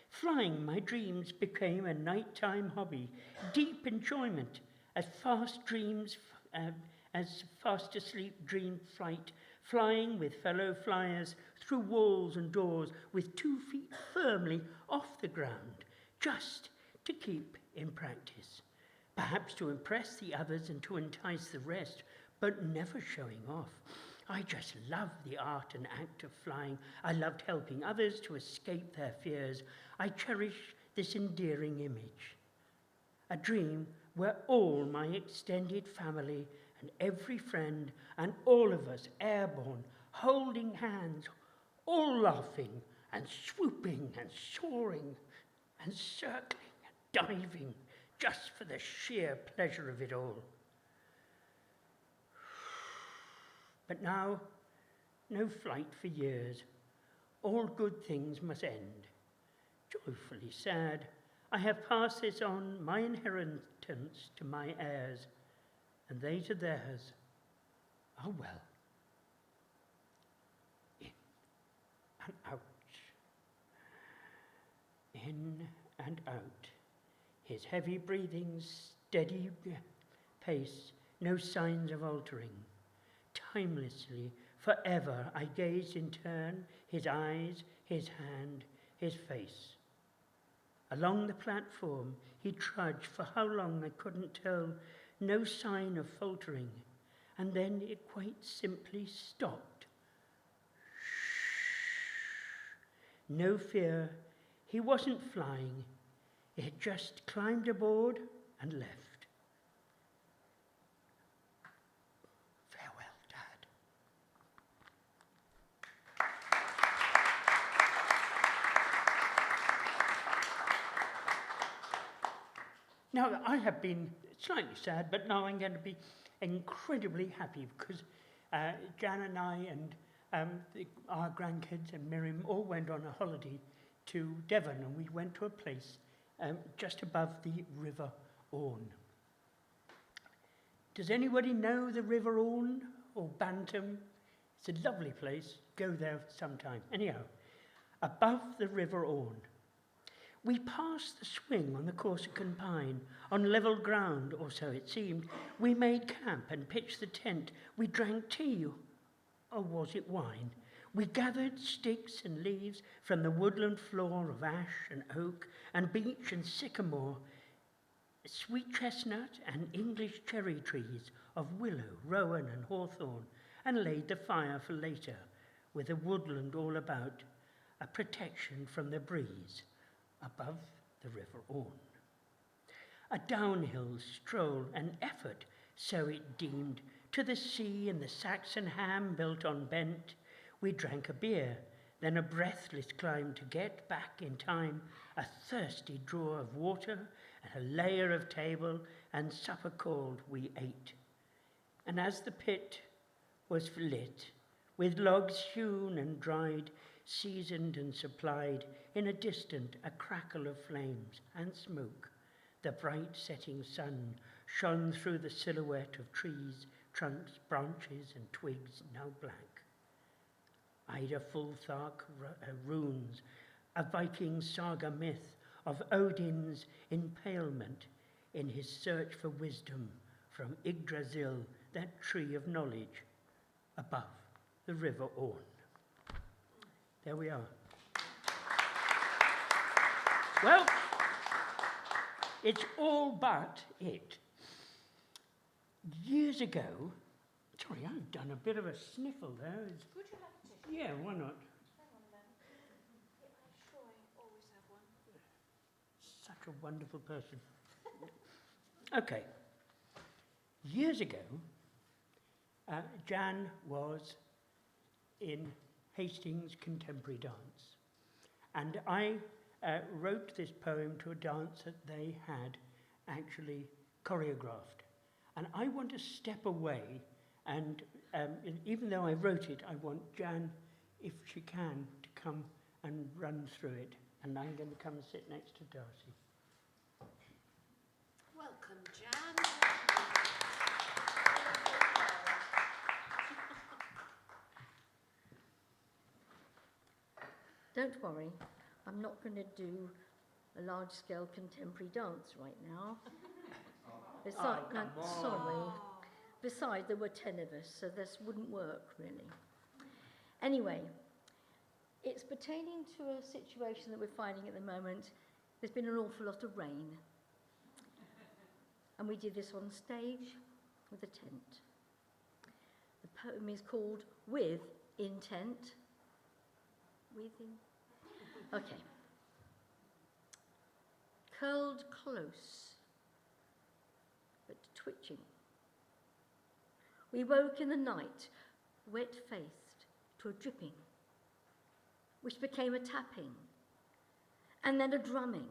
Flying, my dreams became a nighttime hobby, deep enjoyment, as fast asleep dream flight, flying with fellow flyers through walls and doors with 2 feet firmly off the ground, just to keep in practice, perhaps to impress the others and to entice the rest, but never showing off. I just loved the art and act of flying. I loved helping others to escape their fears. I cherish this endearing image, a dream where all my extended family and every friend and all of us airborne, holding hands, all laughing and swooping and soaring and circling and diving just for the sheer pleasure of it all. But now, no flight for years. All good things must end. Joyfully sad, I have passed this on, my inheritance, to my heirs, and they to theirs. Oh well. In and out. In and out. His heavy breathing, steady pace, no signs of altering. Timelessly, forever, I gazed in turn, his eyes, his hand, his face. Along the platform, he trudged for how long I couldn't tell, no sign of faltering, and then it quite simply stopped. No fear, He wasn't flying. He had just climbed aboard and left. Farewell, Dad. Now, I have been slightly sad, but now I'm going to be incredibly happy because Jan and I and our grandkids and Merryn all went on a holiday to Devon, and we went to a place just above the River Orne. Does anybody know the River Orne or Bantam? It's a lovely place. Go there sometime. Anyhow, above the River Orne, we passed the swing on the Corsican pine, on level ground, or so it seemed. We made camp and pitched the tent. We drank tea, or was it wine? We gathered sticks and leaves from the woodland floor of ash and oak and beech and sycamore, sweet chestnut and English cherry trees of willow, rowan and hawthorn, and laid the fire for later, with the woodland all about, a protection from the breeze, above the River Orne. A downhill stroll, an effort, so it deemed, to the sea and the Saxon ham built on bent. We drank a beer, then a breathless climb to get back in time, a thirsty draw of water, and a layer of table, and supper called, we ate. And as the pit was lit, with logs hewn and dried, seasoned and supplied, in a distant a crackle of flames and smoke, the bright setting sun shone through the silhouette of trees, trunks, branches, and twigs now black. Ida Fulthark runes, a Viking saga myth of Odin's impalement in his search for wisdom from Yggdrasil, that tree of knowledge, above the River Orne. There we are. Well, it's all but it. Years ago, sorry, I've done a bit of a sniffle there.
Would you like a tissue?
Yeah, why not?
Hang on a moment. Yeah, I'm sure I always have one.
Such a wonderful person. Okay. Years ago, Jan was in Hastings Contemporary Dance. And I wrote this poem to a dance that they had actually choreographed. And I want to step away, and even though I wrote it, I want Jan, if she can, to come and run through it. And I'm going to come and sit next to Darcy.
Welcome, Jan.
Don't worry, I'm not going to do a large-scale contemporary dance right now. Besides,
Oh, come on.
sorry. Besides, there were 10 of us, so this wouldn't work, really. Anyway, it's pertaining to a situation that we're finding at the moment. There's been an awful lot of rain. And we did this on stage with a tent. The poem is called With Intent. Okay. Curled close, but twitching. We woke in the night, wet-faced, to a dripping, which became a tapping, and then a drumming,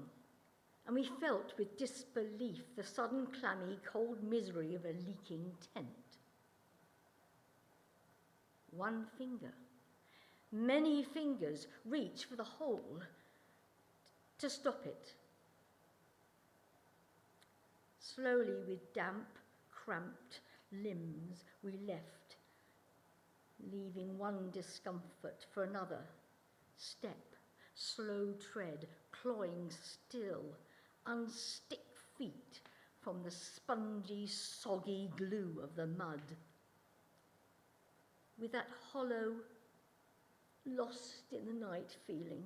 and we felt with disbelief the sudden clammy, cold misery of a leaking tent. One finger, many fingers reach for the hole to stop it. Slowly, with damp, cramped limbs, we left, leaving one discomfort for another. Step, slow tread, clawing still, unstick feet from the spongy, soggy glue of the mud. With that hollow, lost in the night feeling,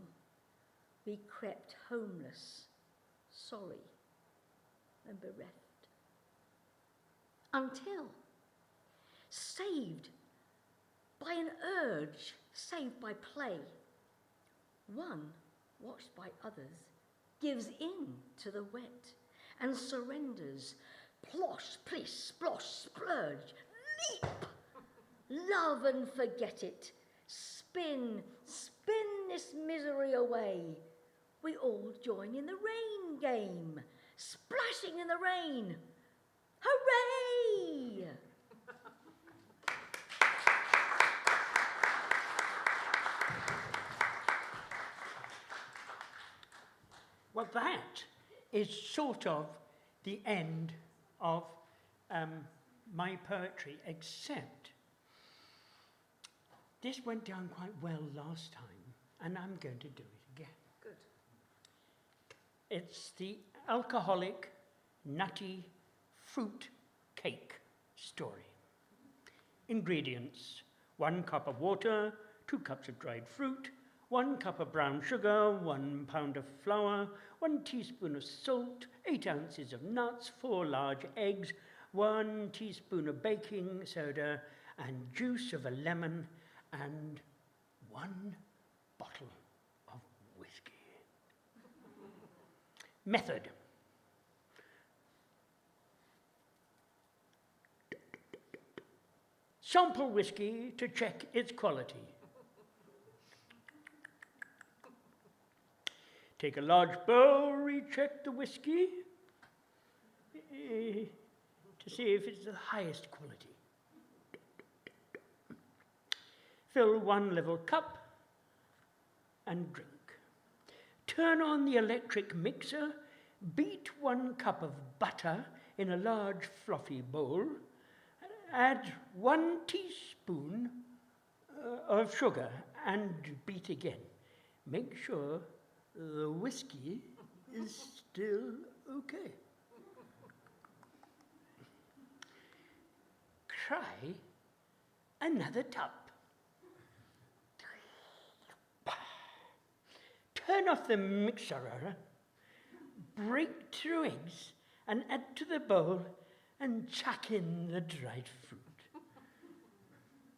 we crept homeless, sorry and bereft. Until, saved by an urge, saved by play, one watched by others, gives in to the wet and surrenders. Plosh, plish, splosh, splurge, leap, love and forget it. Spin, spin this misery away. We all join in the rain game, splashing in the rain. Hooray!
Well, that is sort of the end of my poetry, except this went down quite well last time, and I'm going to do it again.
Good.
It's the alcoholic, nutty fruit cake story. Ingredients: 1 cup of water, 2 cups of dried fruit, 1 cup of brown sugar, 1 pound of flour, 1 teaspoon of salt, 8 ounces of nuts, 4 large eggs, 1 teaspoon of baking soda, and juice of a lemon, and 1 bottle of whiskey. Method. Sample whiskey to check its quality. Take a large bowl, recheck the whiskey to see if it's the highest quality. Fill 1 level cup and drink. Turn on the electric mixer, beat 1 cup of butter in a large fluffy bowl, add 1 teaspoon of sugar and beat again. Make sure the whiskey is still okay. Try another cup. Turn off the mixer, break 2 eggs and add to the bowl and chuck in the dried fruit.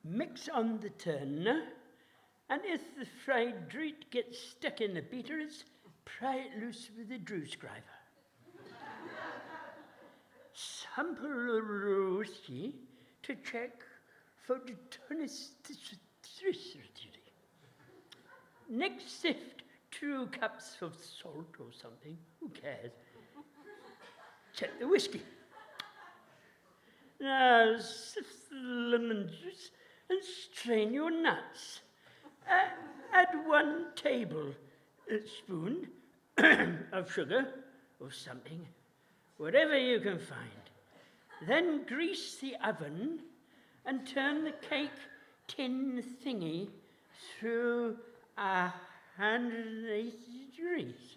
Mix on the turner, and if the fried treat gets stuck in the beaters, pry it loose with a screwdriver. Sample the whiskey to check for the tonicity. Next, sift 2 cups of salt or something, who cares? Check the whiskey. Now sift the lemon juice and strain your nuts. Add 1 tablespoon of sugar or something, whatever you can find. Then grease the oven and turn the cake tin thingy through 180 degrees.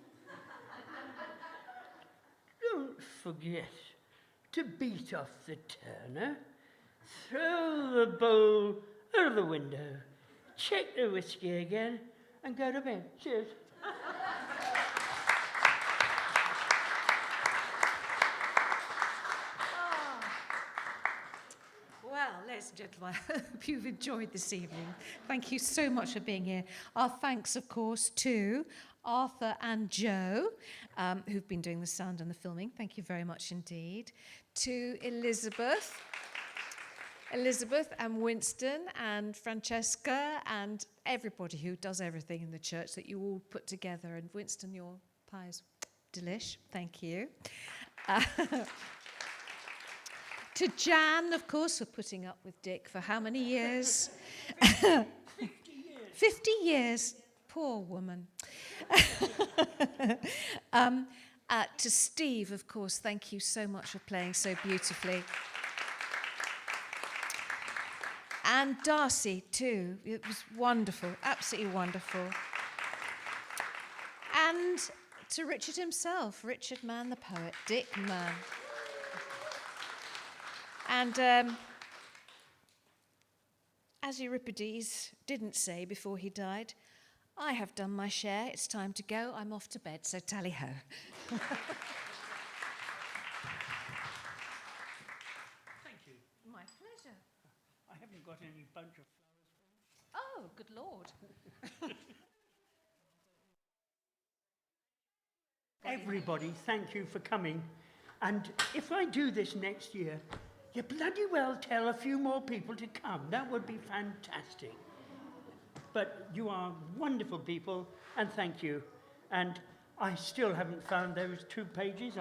Don't forget to beat off the turner, throw the bowl out of the window, check the whiskey again, and go to bed. Cheers.
Well, ladies and gentlemen, I hope you've enjoyed this evening. Thank you so much for being here. Our thanks, of course, to Arthur and Joe, who've been doing the sound and the filming. Thank you very much indeed. To Elizabeth and Winston and Francesca and everybody who does everything in the church that you all put together. And Winston, your pie is delish. Thank you. To Jan, of course, for putting up with Dick for how many years?
50 years.
50 years. Poor woman. To Steve, of course, thank you so much for playing so beautifully. And Darcy, too. It was wonderful, absolutely wonderful. And to Richard himself, Richard Mann, the poet, Dick Mann. And as Euripides didn't say before he died, I have done my share, it's time to go, I'm off to bed, so tally-ho.
Thank you.
My pleasure.
I haven't got any bunch of flowers.
Oh, good Lord.
everybody, thank you for coming. And if I do this next year, you bloody well tell a few more people to come. That would be fantastic. But you are wonderful people, and thank you. And I still haven't found those 2 pages.